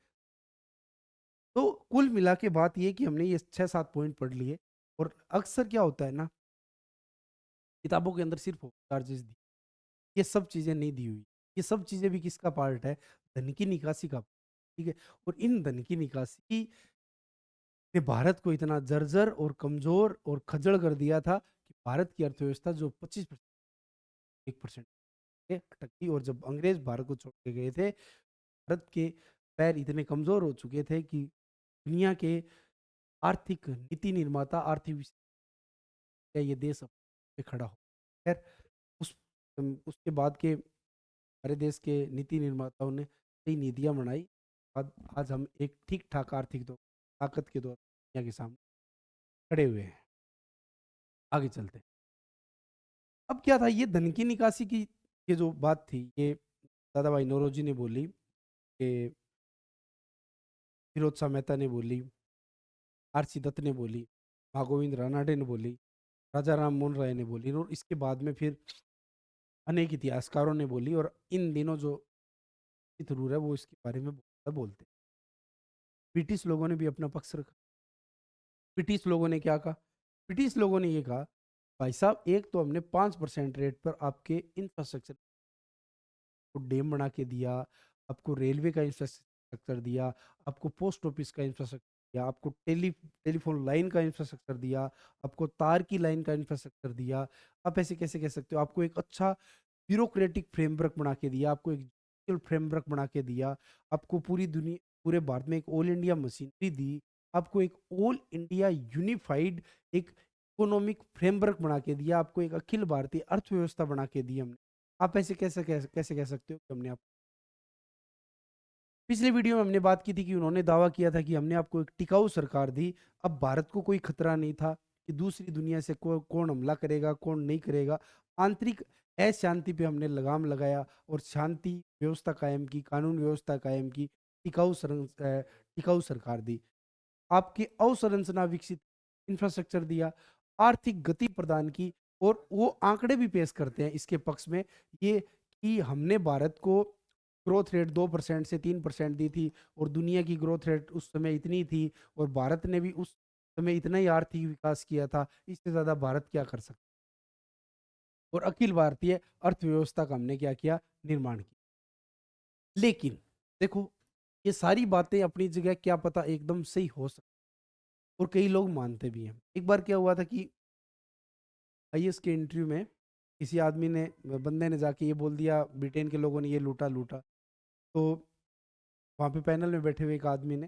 तो कुल मिला के बात ये है कि हमने ये 6-7 पॉइंट पढ़ लिए। और अक्सर क्या होता है ना, किताबों के अंदर सिर्फ़ चार्जेज़ दी, ये सब चीज़ें नहीं दी हुई। ये सब चीज़ें भी किसका पार्ट है? धन की निकासी का, ठीक है? और इन धन की निकासी ने भारत को इतना जर्जर और कमज़ोर और खज्जड़ कर दिया था कि भारत की अर्थव्यवस्था जो 25% 1% पे अटक गई। और जब अंग्रेज़ भारत को छोड़ के गए थे, भारत के पैर इतने कमज़ोर हो चुके थे कि दुनिया के आर्थिक नीति निर्माता, आर्थिक विशेषज्ञ ये देश अब पे खड़ा हो। ख़ैर उस उसके बाद के हमारे देश के नीति निर्माताओं ने कई नीतियाँ बनाई। आज आज हम एक ठीक-ठाक आर्थिक ताकत के दौर दुनिया के सामने खड़े हुए हैं। आगे चलते हैं। अब क्या था, ये धन की निकासी की ये जो बात थी, ये दादा भाई नौरोजी ने बोली, ये फिरोज शाह मेहता ने बोली, आरसी दत्त ने बोली, महागोविंद रानडे ने बोली, राजा राम मोहन राय ने बोली और इसके बाद में फिर अनेक इतिहासकारों ने बोली। और इन दिनों जो थ्रूर है वो इसके बारे में बहुत ज़्यादा बोलते हैं। ब्रिटिश लोगों ने भी अपना पक्ष रखा। ब्रिटिश लोगों ने क्या कहा? ब्रिटिश लोगों ने ये कहा, भाई साहब एक तो हमने 5% रेट पर आपके इंफ्रास्ट्रक्चर को डैम बना के दिया, आपको रेलवे का इंफ्रास्ट्रक्चर दिया, आपको पोस्ट ऑफिस का इंफ्रास्ट्रक्चर दिया, आपको टेलीफ़ोन लाइन का इंफ्रास्ट्रक्चर दिया, आपको तार की लाइन का इंफ्रास्ट्रक्चर दिया। आप ऐसे कैसे कह सकते हो? आपको एक अच्छा ब्यूरोक्रेटिक फ्रेमवर्क बना के दिया, आपको एक जुडिशियल फ्रेमवर्क बना के दिया, आपको पूरे भारत में एक ऑल इंडिया मशीनरी दी, आपको एक ऑल इंडिया यूनिफाइड एक इकोनॉमिक फ्रेमवर्क बना के दिया, आपको एक अखिल भारतीय अर्थव्यवस्था बना के दी हमने। आप ऐसे कैसे कह सकते हो कि हमने आप पिछले वीडियो में हमने बात की थी कि उन्होंने दावा किया था कि हमने आपको एक टिकाऊ सरकार दी। अब भारत को कोई खतरा नहीं था कि दूसरी दुनिया से कौन हमला करेगा, कौन नहीं करेगा। आंतरिक अशांति पे हमने लगाम लगाया और शांति व्यवस्था कायम की, कानून व्यवस्था कायम की, टिकाऊ सरकार दी। आपकी अवसंरचना विकसित, इंफ्रास्ट्रक्चर दिया, आर्थिक गति प्रदान की। और वो आंकड़े भी पेश करते हैं इसके पक्ष में, ये कि हमने भारत को ग्रोथ रेट 2% से 3% दी थी और दुनिया की ग्रोथ रेट उस समय इतनी थी और भारत ने भी उस समय इतना ही आर्थिक विकास किया था, इससे ज़्यादा भारत क्या कर सकता। और अखिल भारतीय अर्थव्यवस्था का हमने क्या किया? निर्माण किया। लेकिन देखो, ये सारी बातें अपनी जगह क्या पता एकदम सही हो सकती और कई लोग मानते भी हैं। एक बार क्या हुआ था कि आईएएस के इंटरव्यू में किसी आदमी ने बंदे ने जाके ये बोल दिया, ब्रिटेन के लोगों ने ये लूटा। तो वहाँ पे पैनल में बैठे हुए एक आदमी ने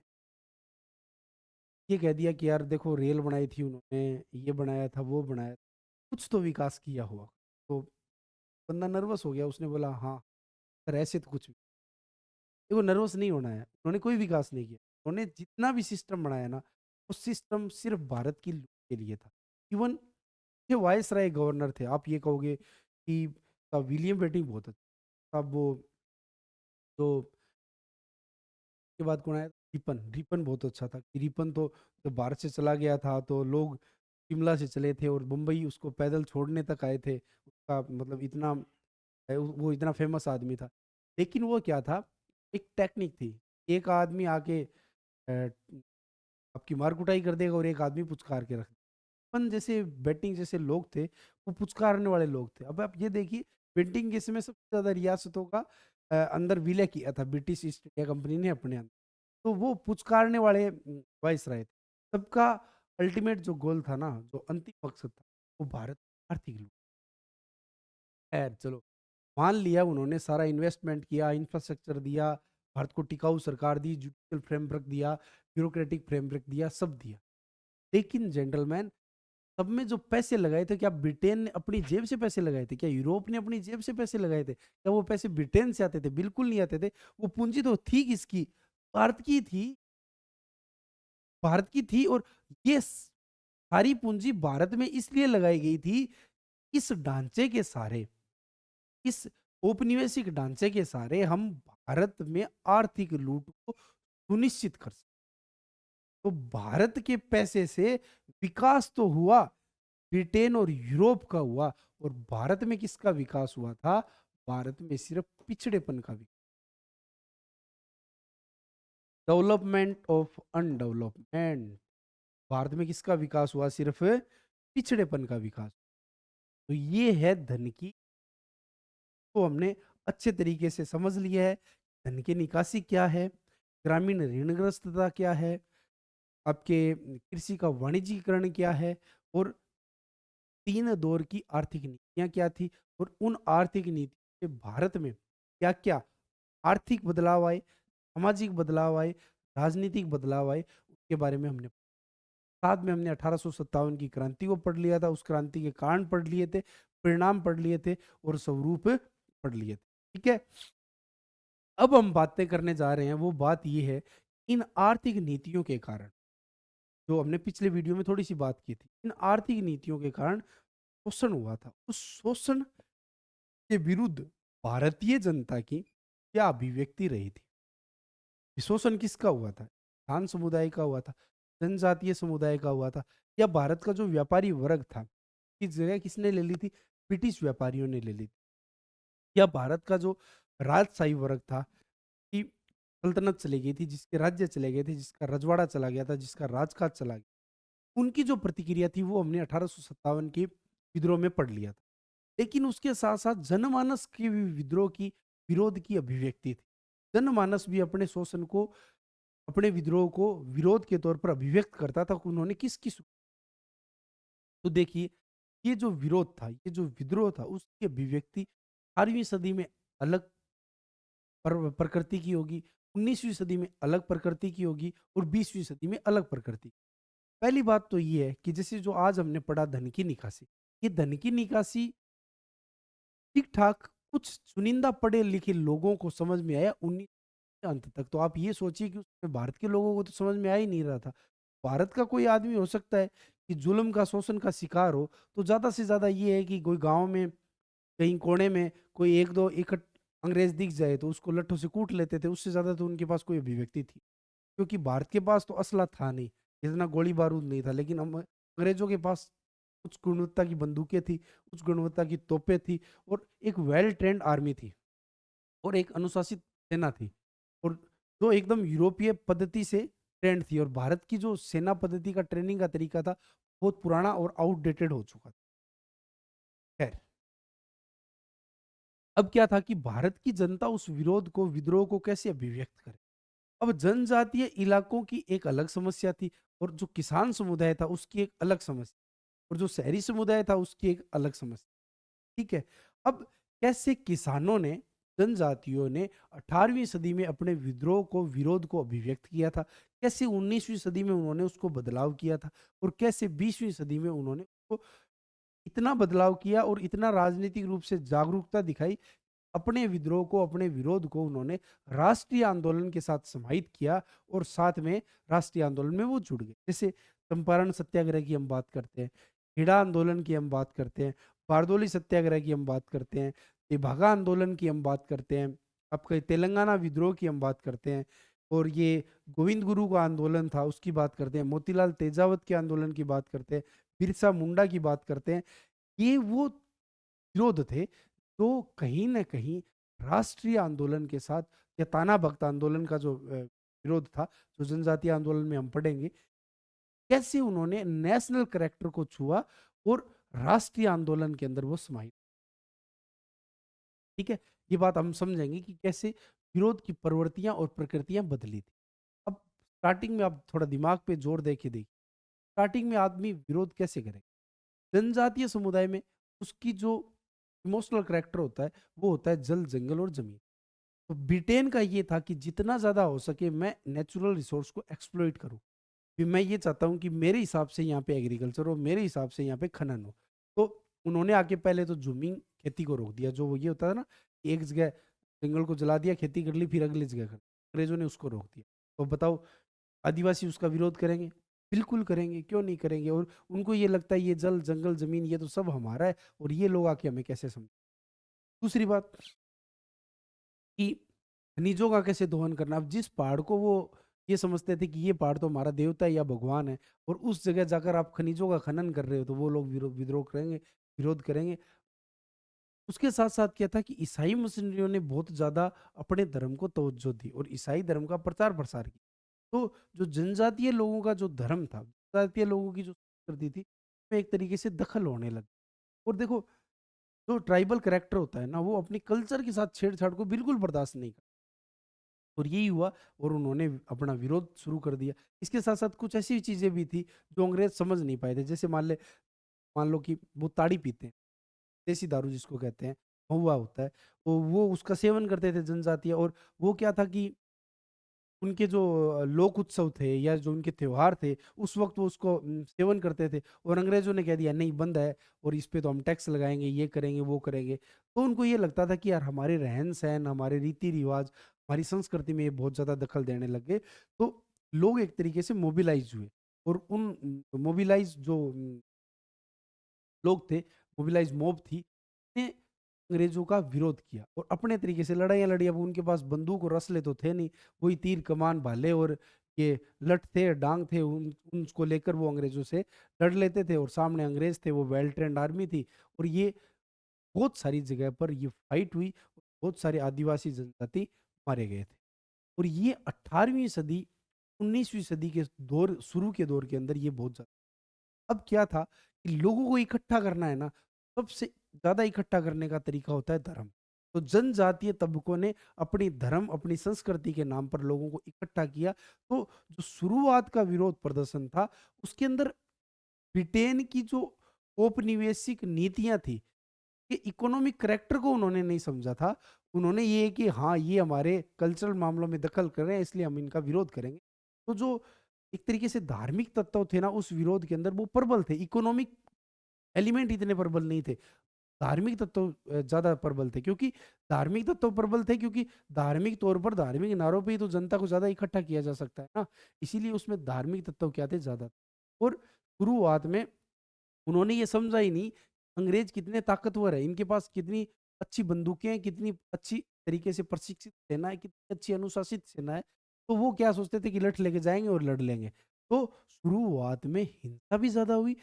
ये कह दिया कि यार देखो, रेल बनाई थी उन्होंने, ये बनाया था, वो बनाया था, कुछ तो विकास किया होगा। तो बंदा नर्वस हो गया, उसने बोला हाँ, सर ऐसे तो कुछ भी। देखो, नर्वस नहीं होना है, उन्होंने कोई विकास नहीं किया। उन्होंने जितना भी सिस्टम बनाया ना, वो सिस्टम सिर्फ भारत की लूट के लिए था। इवन ये वायसराय गवर्नर थे। आप ये कहोगे कि विलियम बेंटिंक बहुत अच्छा, अब वो जो के बाद कौन आया? रिपन, रिपन बहुत अच्छा था कि रिपन तो जब भारत से चला गया था तो लोग शिमला से चले थे और मुंबई उसको पैदल छोड़ने तक आए थे। उसका मतलब इतना वो इतना फेमस आदमी था। लेकिन वो क्या था, एक टेक्निक थी। एक आदमी आके आपकी मार कुटाई कर देगा और एक आदमी पुचकार के रख देगा। अपन जैसे बैटिंग जैसे लोग थे, वो पुचकारने वाले लोग थे। अब आप ये देखिए, बैटिंग के समय सबसे ज़्यादा रियासतों का अंदर विलय किया था ब्रिटिश ईस्ट इंडिया कंपनी ने अपने अंदर। तो वो पुचकारने वाले वाइसराय थे। सबका अल्टीमेट जो गोल था ना, जो अंतिम मकसद था, वो भारत की आर्थिक लूट। खैर चलो, मान लिया उन्होंने सारा इन्वेस्टमेंट किया, इंफ्रास्ट्रक्चर दिया, भारत को टिकाऊ सरकार दी, जुडिशियल फ्रेमवर्क दिया, ब्यूरोक्रेटिक फ्रेमवर्क दिया, सब दिया। लेकिन जेंटलमैन, सब में जो पैसे लगाए थे, क्या ब्रिटेन ने अपनी जेब से पैसे लगाए थे? क्या यूरोप ने अपनी जेब से पैसे लगाए थे? क्या वो पैसे ब्रिटेन से आते थे? बिल्कुल नहीं आते थे। वो पूंजी तो थी किसकी? भारत की थी। भारत की थी। और ये सारी पूंजी भारत में इसलिए लगाई गई थी, इस ढांचे के सारे, इस औपनिवेशिक ढांचे के सारे हम भारत में आर्थिक लूट को सुनिश्चित कर सकें। तो भारत के पैसे से विकास तो हुआ, ब्रिटेन और यूरोप का हुआ। और भारत में किसका विकास हुआ था? भारत में सिर्फ पिछड़ेपन का विकास। Development of undevelopment. भारत में किसका विकास हुआ? सिर्फ पिछड़ेपन का विकास। तो ये है धन की, तो हमने अच्छे तरीके से समझ लिया है। धन की निकासी क्या है, ग्रामीण ऋणग्रस्तता क्या है, आपके कृषि का वाणिज्यीकरण क्या है, और 3 दौर की आर्थिक नीतियाँ क्या थी, और उन आर्थिक नीति से भारत में क्या-क्या आर्थिक बदलाव आए, सामाजिक बदलाव आए, राजनीतिक बदलाव आए, उसके बारे में हमने साथ में हमने 1857 की क्रांति को पढ़ लिया था, उस क्रांति के कारण पढ़ लिए थे, परिणाम पढ़ लिए थे, और स्वरूप पढ़ लिए थे। ठीक है? अब हम बातें करने जा रहे हैं, वो बात ये है, इन आर्थिक नीतियों के कारण, जो हमने पिछले वीडियो में थोड़ी-सी बात की थी, इन आर्थिक नीतियों के कारण शोषण हुआ था। उस शोषण के विरुद्ध भारतीय जनता की क्या अभिव्यक्ति रही थी? शोषण किसका हुआ था? किसान समुदाय का हुआ था, जनजातीय समुदाय का हुआ था, या भारत का जो व्यापारी वर्ग था, की जगह किसने ले ली थी? ब्रिटिश व्यापारियों ने ले ली थी। या भारत का जो राजशाही वर्ग था, कि सल्तनत चली गई थी, जिसके राज्य चले गए थे, जिसका रजवाड़ा चला गया था, जिसका राजकाज चला गया, उनकी जो प्रतिक्रिया थी वो हमने 1857 के विद्रोह में पढ़ लिया था। लेकिन उसके साथ-साथ जनमानस की भी विद्रोह की, विरोध की अभिव्यक्ति थी। जनमानस भी अपने शोषण को, अपने विद्रोह को विरोध के तौर पर अभिव्यक्त करता था। उन्होंने किस-किस, तो देखिए, ये जो विरोध था, ये जो विद्रोह था, उसकी अभिव्यक्ति 18वीं सदी में अलग प्रकृति की होगी, 19वीं सदी में अलग प्रकृति की होगी, और 20वीं सदी में अलग प्रकृति। पहली बात तो ये है कि जैसे जो आज हमने पढ़ा धन की निकासी, ये धन की निकासी ठीक-ठाक कुछ चुनिंदा पढ़े-लिखे लोगों को समझ में आया 19 के अंत तक। तो आप ये सोचिए कि उसमें भारत के लोगों को तो समझ में आ ही नहीं रहा था। भारत का कोई आदमी हो सकता है कि जुल्म का, शोषण का शिकार हो, तो ज़्यादा से ज़्यादा ये है कि कोई गाँव में, कहीं कोने में कोई 1-2 इकट्ठ अंग्रेज़ दिख जाए तो उसको लट्ठों से कूट लेते थे। उससे ज़्यादा तो उनके पास कोई अभिव्यक्ति थी। क्योंकि भारत के पास तो असला था नहीं, इतना गोली बारूद नहीं था, लेकिन हम अंग्रेजों के पास उच्च गुणवत्ता की बंदूकें थी, उच्च गुणवत्ता की तोपें थी, और एक वेल ट्रेन्ड आर्मी थी, और एक अनुशासित सेना थी, और जो एकदम यूरोपीय पद्धति से ट्रेंड थी। और भारत की जो सेना पद्धति का ट्रेनिंग का तरीका था, बहुत पुराना और आउटडेटेड हो चुका था। खैर, अब क्या था कि भारत की जनता उस विरोध को, विद्रोह को कैसे अभिव्यक्त करे? अब जनजातीय इलाकों की एक अलग समस्या थी, और जो किसान समुदाय था उसकी एक अलग समस्या, और जो शहरी समुदाय था उसकी एक अलग समस्या। ठीक है? अब कैसे किसानों ने, जनजातियों ने 18वीं सदी में अपने विद्रोह को, विरोध को अभिव्यक्त किया था? कैसे 19वीं सदी में उन्होंने उसको बदलाव किया था? और कैसे 20वीं सदी में उन्होंने उसको इतना बदलाव किया और इतना राजनीतिक रूप से जागरूकता दिखाई, अपने विद्रोह को, अपने विरोध को उन्होंने राष्ट्रीय आंदोलन के साथ समाहित किया, और साथ में राष्ट्रीय आंदोलन में वो जुड़ गए। जैसे चंपारण सत्याग्रह की हम बात करते हैं, खेड़ा आंदोलन की हम बात करते हैं, बारदोली सत्याग्रह की हम बात करते हैं, तेभागा आंदोलन की हम बात करते हैं, आपका तेलंगाना विद्रोह की हम बात करते हैं, और ये गोविंद गुरु का आंदोलन था उसकी बात करते हैं, मोतीलाल तेजावत के आंदोलन की बात करते हैं, बिरसा मुंडा की बात करते हैं। ये वो विरोध थे जो कहीं न कहीं राष्ट्रीय आंदोलन के साथ या ताना भगत आंदोलन का जो विरोध था, जो जनजातीय आंदोलन में हम पढ़ेंगे, कैसे उन्होंने नेशनल कैरेक्टर को छुआ और राष्ट्रीय आंदोलन के अंदर वो समाई। ठीक है? ये बात हम समझेंगे कि कैसे विरोध की प्रवृत्तियाँ और प्रकृतियाँ बदली थी। अब स्टार्टिंग में आप थोड़ा दिमाग पे जोर दे के देखिए, स्टार्टिंग में आदमी विरोध कैसे करे? जनजातीय समुदाय में उसकी जो इमोशनल कैरेक्टर होता है, वो होता है जल, जंगल और ज़मीन। तो ब्रिटेन का ये था कि जितना ज़्यादा हो सके मैं नेचुरल रिसोर्स को एक्सप्लॉइट करूँ। कि मैं ये चाहता हूँ कि मेरे हिसाब से यहाँ पे एग्रीकल्चर हो, मेरे हिसाब से यहाँ पे खनन हो। तो उन्होंने आके पहले तो ज़ूमिंग खेती को रोक दिया, जो वो ये होता है ना, कि एक जगह जंगल को जला दिया, खेती कर ली, फिर अगली जगह कर अंग्रेज़ों ने उसको रोक दिया। तो बताओ आदिवासी उसका विरोध करेंगे? बिल्कुल करेंगे, क्यों नहीं करेंगे? और उनको ये लगता है ये जल, जंगल, ज़मीन ये तो सब हमारा है और ये लोग आके हमें कैसे दूसरी बात कि खनिजों का कैसे दोहन करना। अब जिस पहाड़ को वो ये समझते थे कि ये पहाड़ तो हमारा देवता है या भगवान है और उस जगह जाकर आप खनिजों का खनन कर रहे हो तो वो लोग विद्रोह करेंगे, विरोध करेंगे। उसके साथ-साथ क्या था कि ईसाई मिशनरियों ने बहुत ज़्यादा अपने धर्म को तवज्जो दी और ईसाई धर्म का प्रचार-प्रसार किया। तो जो जनजातीय लोगों का जो धर्म था, जनजातीय लोगों की जो संस्कृति थी, उसमें एक तरीके से दखल होने लगा। और देखो जो ट्राइबल कैरेक्टर होता है ना, वो अपने कल्चर के साथ छेड़छाड़ को बिल्कुल बर्दाश्त नहीं करता। और यही हुआ और उन्होंने अपना विरोध शुरू कर दिया। इसके साथ-साथ कुछ ऐसी चीज़ें भी थी जो अंग्रेज़ समझ नहीं पाए थे। जैसे मान लो कि वो ताड़ी पीते हैं, देसी दारू जिसको कहते हैं, महुआ होता है, तो वो उसका सेवन करते थे जनजातीय। और वो क्या था कि उनके जो लोक उत्सव थे या जो उनके त्योहार थे, उस वक़्त वो उसको सेवन करते थे और अंग्रेज़ों ने कह दिया नहीं बंद है और इस पे तो हम टैक्स लगाएँगे, ये करेंगे, वो करेंगे। तो उनको ये लगता था कि यार हमारे रहन-सहन, हमारे रीति-रिवाज, हमारी संस्कृति में ये बहुत ज़्यादा दखल देने लग गए। तो लोग एक तरीके से मोबिलाइज़ हुए और उन मोबिलाइज़ जो लोग थे, मोबिलाइज़ मॉब थी, ने अंग्रेज़ों का विरोध किया और अपने तरीके से लड़ाइयाँ लड़ी। अब उनके पास बंदूक और असले तो थे नहीं, वही तीर कमान भाले और ये लठ थे, डांग थे, उन उनको लेकर वो अंग्रेज़ों से लड़ लेते थे और सामने अंग्रेज़ थे, वो वेल ट्रेन्ड आर्मी थी। और ये बहुत सारी जगह पर ये फाइट हुई, बहुत सारे आदिवासी जनजाति मारे गए थे। और ये 18वीं सदी, 19वीं सदी के दौर शुरू के दौर के अंदर ये बहुत ज़्यादा। अब क्या था कि लोगों को इकट्ठा करना है ना, सबसे ज़्यादा इकट्ठा करने का तरीका होता है धर्म। तो जनजातीय तबकों ने अपनी धर्म, अपनी संस्कृति के नाम पर लोगों को इकट्ठा किया। तो जो शुरुआत का विरोध प्रदर्शन था, उसके अंदर ब्रिटेन की जो औपनिवेशिक नीतियाँ थी, ये इकोनॉमिक करैक्टर को उन्होंने नहीं समझा था। उन्होंने ये कि हाँ, ये हमारे कल्चरल मामलों में दखल कर रहे हैं इसलिए हम इनका विरोध करेंगे। तो जो एक तरीके से धार्मिक तत्व थे ना उस विरोध के अंदर वो प्रबल थे, इकोनॉमिक एलिमेंट इतने प्रबल नहीं थे। धार्मिक तत्व ज़्यादा प्रबल थे क्योंकि धार्मिक तत्व प्रबल थे क्योंकि धार्मिक तौर पर धार्मिक नारों पे ही तो जनता को ज़्यादा इकट्ठा किया जा सकता है ना, इसीलिए उसमें धार्मिक तत्व क्या थे ज़्यादा। और शुरुआत में उन्होंने ये समझा ही नहीं अंग्रेज कितने ताकतवर है, इनके पास कितनी अच्छी बंदूकें हैं, कितनी अच्छी तरीके से प्रशिक्षित सेना है, कितनी अच्छी अनुशासित सेना है। तो वो क्या सोचते थे कि लठ लेके जाएँगे और लड़ लेंगे। तो शुरुआत में हिंसा भी ज़्यादा हुई,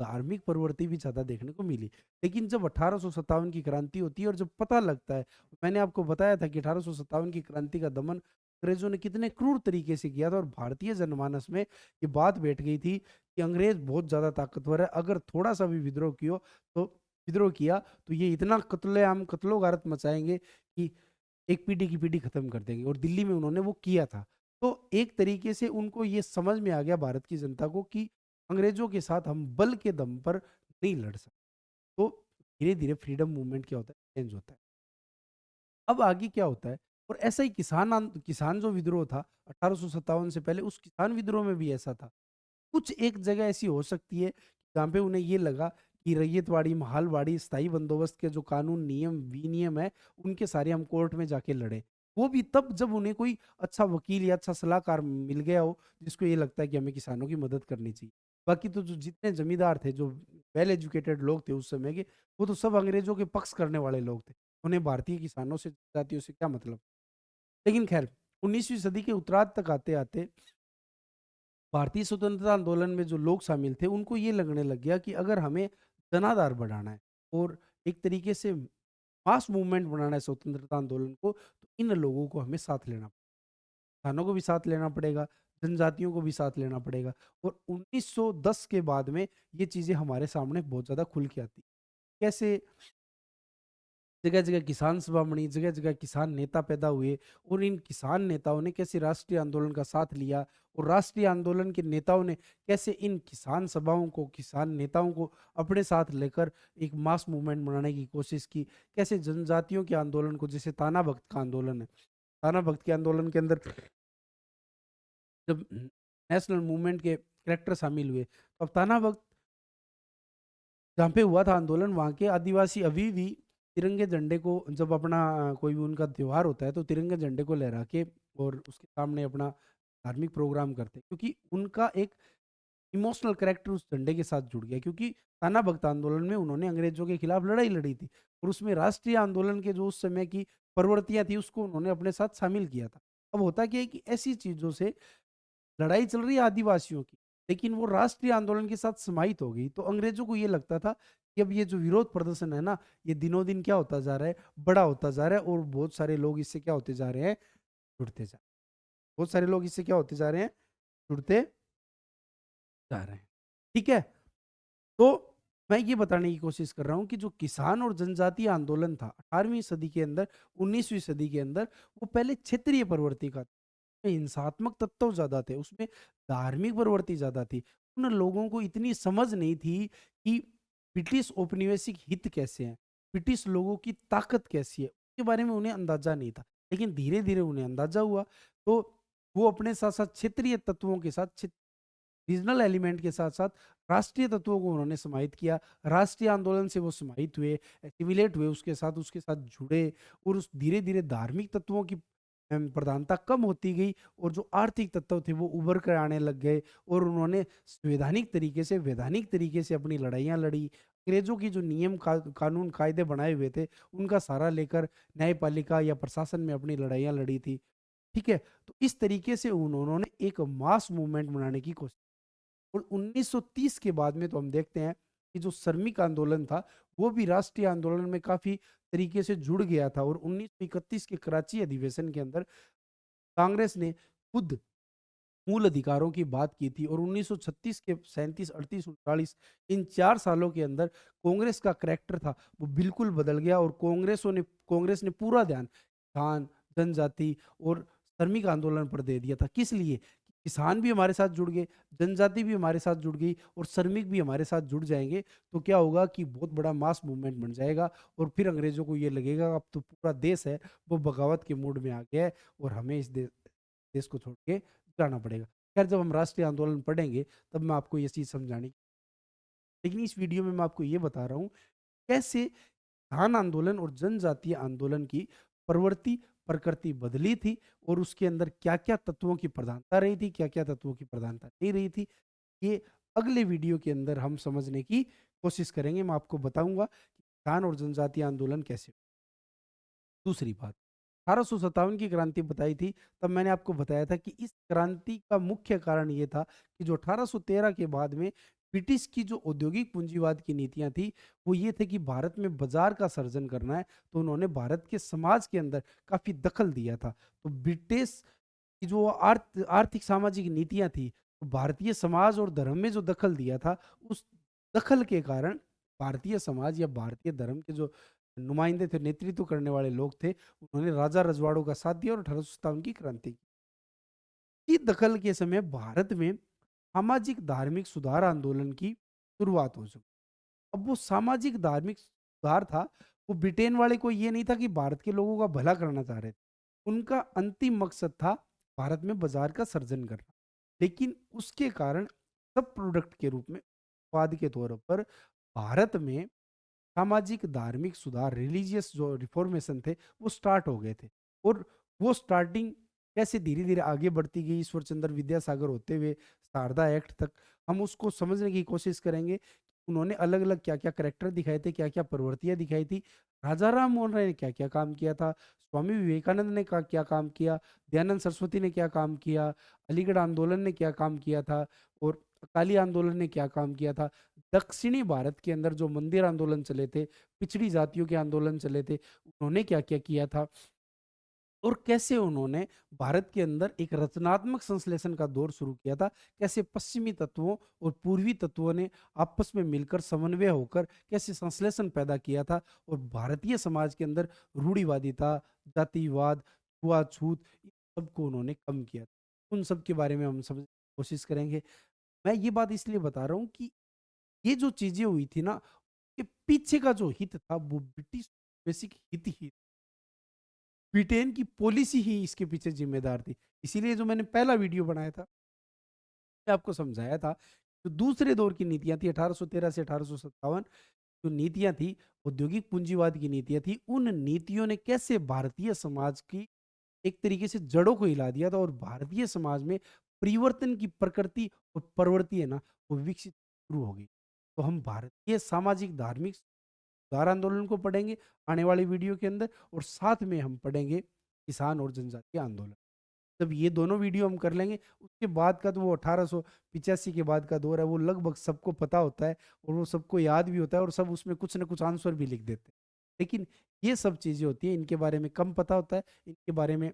धार्मिक प्रवृत्ति भी ज़्यादा देखने को मिली। लेकिन जब 1857 की क्रांति होती है और जब पता लगता है, मैंने आपको बताया था कि 1857 की क्रांति का दमन अंग्रेज़ों ने कितने क्रूर तरीके से किया था और भारतीय जनमानस में ये बात बैठ गई थी कि अंग्रेज बहुत ज़्यादा ताकतवर है, अगर थोड़ा-सा भी विद्रोह किया तो ये इतना कत्लेआम कत्लो-गारत मचाएँगे कि एक पीढ़ी की पीढ़ी खत्म कर देंगे और दिल्ली में उन्होंने वो किया था। तो एक तरीके से उनको ये समझ में आ गया भारत की जनता को कि अंग्रेज़ों के साथ हम बल के दम पर नहीं लड़ सकते। तो धीरे-धीरे फ्रीडम मूवमेंट क्या होता है, चेंज होता है। अब आगे क्या होता है और ऐसा ही किसान जो विद्रोह था 1857 से पहले उस किसान विद्रोह में भी ऐसा था। कुछ एक जगह ऐसी हो सकती है जहाँ पे उन्हें ये लगा कि रैयतवाड़ी, महालवाड़ी, स्थायी बंदोबस्त के जो कानून, नियम, विनियम है, उनके सारे हम कोर्ट में जाके लड़ें। वो भी तब जब उन्हें कोई अच्छा वकील या अच्छा सलाहकार मिल गया हो, जिसको ये लगता है कि हमें किसानों की मदद करनी चाहिए। बाकी तो जो जितने ज़मींदार थे, जो वेल एजुकेटेड लोग थे उस समय के, वो तो सब अंग्रेज़ों के पक्ष करने वाले लोग थे। उन्हें भारतीय किसानों से, जातियों से क्या मतलब? लेकिन ख़ैर 19वीं सदी के उत्तरार्ध तक आते-आते भारतीय स्वतंत्रता आंदोलन में जो लोग शामिल थे, उनको ये लगने लग गया कि अगर हमें जनाधार बढ़ाना है और एक तरीके से मास मूवमेंट बनाना है स्वतंत्रता आंदोलन को, तो इन लोगों को हमें साथ लेना, किसानों को भी साथ लेना पड़ेगा, जनजातियों को भी साथ लेना पड़ेगा। और 1910 के बाद में ये चीज़ें हमारे सामने बहुत ज़्यादा खुल के आती। कैसे जगह-जगह किसान सभा बनी, जगह-जगह किसान नेता पैदा हुए और इन किसान नेताओं ने कैसे राष्ट्रीय आंदोलन का साथ लिया और राष्ट्रीय आंदोलन के नेताओं ने कैसे इन किसान सभाओं को, किसान नेताओं को अपने साथ लेकर एक मास मूवमेंट बनाने की कोशिश की। कैसे जनजातियों के आंदोलन को, जैसे ताना भगत का आंदोलन है, ताना भगत के आंदोलन के अंदर जब नेशनल मूवमेंट के कैरेक्टर शामिल हुए, तो अब ताना भगत जहाँ पे हुआ था आंदोलन, वहाँ के आदिवासी अभी भी तिरंगे झंडे को, जब अपना कोई भी उनका त्योहार होता है तो तिरंगे झंडे को लहरा के और उसके सामने अपना धार्मिक प्रोग्राम करते हैं, क्योंकि उनका एक इमोशनल कैरेक्टर उस झंडे के साथ जुड़ गया। क्योंकि ताना भगत आंदोलन में उन्होंने अंग्रेजों के खिलाफ लड़ाई लड़ी थी और उसमें राष्ट्रीय आंदोलन के जो उस समय की प्रवृत्तियां थी उसको उन्होंने अपने साथ शामिल किया था। अब होता क्या है कि ऐसी चीजों से लड़ाई चल रही है आदिवासियों की, लेकिन वो राष्ट्रीय आंदोलन के साथ समाहित हो गई। तो अंग्रेजों को ये लगता था कि अब ये जो विरोध प्रदर्शन है ना, ये दिनों-दिन क्या होता जा रहा है, बड़ा होता जा रहा है और बहुत सारे लोग इससे क्या होते जा रहे हैं, जुड़ते जा बहुत सारे लोग इससे क्या होते जा रहे हैं, जुड़ते जा रहे हैं। ठीक है? तो मैं ये बताने की कोशिश कर रहा हूँ कि जो किसान और जनजातीय आंदोलन था 18वीं सदी के अंदर, 19वीं सदी के अंदर, वो पहले क्षेत्रीय प्रवृत्ति का में हिंसात्मक तत्व ज़्यादा थे, उसमें धार्मिक प्रवृत्ति ज़्यादा थी। उन लोगों को इतनी समझ नहीं थी कि ब्रिटिश औपनिवेशिक हित कैसे हैं, ब्रिटिश लोगों की ताकत कैसी है, उसके बारे में उन्हें अंदाज़ा नहीं था। लेकिन धीरे-धीरे उन्हें अंदाज़ा हुआ, तो वो अपने साथ-साथ क्षेत्रीय तत्वों के साथ, रीजनल एलिमेंट के साथ-साथ राष्ट्रीय तत्वों को उन्होंने समाहित किया। राष्ट्रीय आंदोलन से वो समाहित हुए, एसिमिलेट हुए, उसके साथ जुड़े और उस धीरे-धीरे धार्मिक तत्वों की प्रधानता कम होती गई और जो आर्थिक तत्व थे वो उभर कर आने लग गए और उन्होंने संवैधानिक तरीके से, वैधानिक तरीके से अपनी लड़ाइयाँ लड़ी। अंग्रेज़ों की जो नियम कानून कायदे बनाए हुए थे, उनका सहारा लेकर न्यायपालिका या प्रशासन में अपनी लड़ाइयाँ लड़ी थी। ठीक है? तो इस तरीके से उन्होंने एक मास मूवमेंट बनाने की कोशिश। और 1930 के बाद में तो हम देखते हैं कि जो श्रमिक आंदोलन था, वो भी राष्ट्रीय आंदोलन में काफ़ी तरीके से जुड़ गया था और 1931 के कराची अधिवेशन के अंदर कांग्रेस ने खुद मूल अधिकारों की बात की थी और 1936 के 37, 38, 39 इन 4 सालों के अंदर कांग्रेस का करैक्टर था, वो बिल्कुल बदल गया और कांग्रेस ने पूरा ध्यान किसान, जनजाति और श्रमिक आंदोलन पर दे दिया था। किस लिए? किसान भी हमारे साथ जुड़ गए, जनजाति भी हमारे साथ जुड़ गई और श्रमिक भी हमारे साथ जुड़ जाएँगे, तो क्या होगा कि बहुत बड़ा मास मूवमेंट बन जाएगा और फिर अंग्रेज़ों को ये लगेगा अब तो पूरा देश है, वो बगावत के मूड में आ गया है और हमें इस देश को छोड़ के जाना पड़ेगा। खैर, जब हम राष्ट्रीय आंदोलन पढ़ेंगे तब मैं आपको ये चीज़ समझाने, लेकिन इस वीडियो में मैं आपको ये बता रहा हूँ कैसे किसान आंदोलन और जनजातीय आंदोलन की प्रवृत्ति प्रकृति बदली थी और उसके अंदर क्या-क्या तत्वों की प्रधानता रही थी, क्या-क्या तत्वों की प्रधानता नहीं रही थी। ये अगले वीडियो के अंदर हम समझने की कोशिश करेंगे। मैं आपको बताऊँगा कि किसान और जनजातीय आंदोलन कैसे। दूसरी बात, 1857 की क्रांति बताई थी, तब मैंने आपको बताया था कि इस क्रांति का मुख्य कारण ये था कि जो 1813 के बाद में ब्रिटिश की जो औद्योगिक पूंजीवाद की नीतियाँ थी, वो ये थे कि भारत में बाज़ार का सृजन करना है, तो उन्होंने भारत के समाज के अंदर काफ़ी दखल दिया था। तो ब्रिटिश की जो आर्थिक सामाजिक नीतियाँ थी, तो भारतीय समाज और धर्म में जो दखल दिया था, उस दखल के कारण भारतीय समाज या भारतीय धर्म के जो नुमाइंदे थे, नेतृत्व करने वाले लोग थे, उन्होंने राजा रजवाड़ों का साथ दिया और 1857 की क्रांति की। दखल के समय भारत में सामाजिक धार्मिक सुधार आंदोलन की शुरुआत हो चुकी। अब वो सामाजिक धार्मिक सुधार था, वो ब्रिटेन वाले को ये नहीं था कि भारत के लोगों का भला करना चाह रहे थे। उनका अंतिम मकसद था भारत में बाजार का सृजन करना। लेकिन उसके कारण सब प्रोडक्ट के रूप में, उत्पाद के तौर पर भारत में सामाजिक धार्मिक सुधार, रिलीजियस जो रिफॉर्मेशन थे, वो स्टार्ट हो गए थे और वो स्टार्टिंग कैसे धीरे धीरे आगे बढ़ती गई ईश्वर चंद्र विद्यासागर होते हुए शारदा एक्ट तक, हम उसको समझने की कोशिश करेंगे। उन्होंने अलग-अलग क्या-क्या करैक्टर दिखाए थे, क्या-क्या प्रवृत्तियाँ दिखाई थी। राजा राम मोहन राय ने क्या-क्या काम किया था, स्वामी विवेकानंद ने का क्या काम किया, दयानंद सरस्वती ने क्या काम किया, अलीगढ़ आंदोलन ने क्या काम किया था और अकाली आंदोलन ने क्या काम किया था। दक्षिणी भारत के अंदर जो मंदिर आंदोलन चले थे, पिछड़ी जातियों के आंदोलन चले थे, उन्होंने क्या-क्या किया था। और कैसे उन्होंने भारत के अंदर एक रचनात्मक संश्लेषण का दौर शुरू किया था, कैसे पश्चिमी तत्वों और पूर्वी तत्वों ने आपस में मिलकर समन्वय होकर कैसे संश्लेषण पैदा किया था और भारतीय समाज के अंदर रूढ़िवादिता, जातिवाद, छुआछूत, इन सबको उन्होंने कम किया था। उन सब के बारे में हम समझ कोशिश करेंगे। मैं ये बात इसलिए बता रहा हूँ कि ये जो चीजें हुई थी ना, ये पीछे का जो हित था वो ब्रिटिश बेसिक हित ही, ब्रिटेन की पॉलिसी ही इसके पीछे ज़िम्मेदार थी। इसीलिए जो मैंने पहला वीडियो बनाया था, मैं आपको समझाया था, जो दूसरे दौर की नीतियाँ थी 1813 से 1857, जो नीतियाँ थी, औद्योगिक पूंजीवाद की नीतियाँ थी, उन नीतियों ने कैसे भारतीय समाज की एक तरीके से जड़ों को हिला दिया था और भारतीय समाज में परिवर्तन की प्रकृति और प्रवृत्ति है ना, वो विकसित शुरू हो गई। तो हम भारतीय सामाजिक धार्मिक सुधार आंदोलन को पढ़ेंगे आने वाली वीडियो के अंदर और साथ में हम पढ़ेंगे किसान और जनजातीय आंदोलन। जब ये दोनों वीडियो हम कर लेंगे, उसके बाद का तो वो 1885 के बाद का दौर है, वो लगभग सबको पता होता है और वो सबको याद भी होता है और सब उसमें कुछ ना कुछ आंसर भी लिख देते हैं। लेकिन ये सब चीज़ें होती हैं, इनके बारे में कम पता होता है, इनके बारे में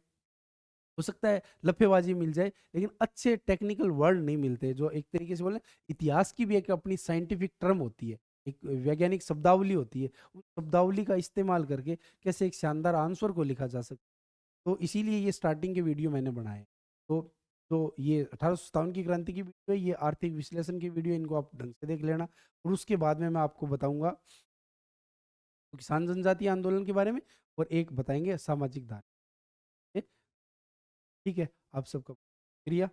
हो सकता है लफ़्फ़ेबाज़ी मिल जाए, लेकिन अच्छे टेक्निकल वर्ड नहीं मिलते, जो एक तरीके से बोलें, इतिहास की भी एक अपनी साइंटिफिक टर्म होती है, एक वैज्ञानिक शब्दावली होती है। उस शब्दावली का इस्तेमाल करके कैसे एक शानदार आंसर को लिखा जा सकता है। तो इसीलिए ये स्टार्टिंग के वीडियो मैंने बनाए। तो ये 1857 की क्रांति की वीडियो है, ये आर्थिक विश्लेषण की वीडियो है, इनको आप ढंग से देख लेना और उसके बाद में मैं आपको बताऊँगा किसान जनजातीय आंदोलन के बारे में और एक बताएँगे सामाजिक धारा। ठीक है? आप सबका शुक्रिया।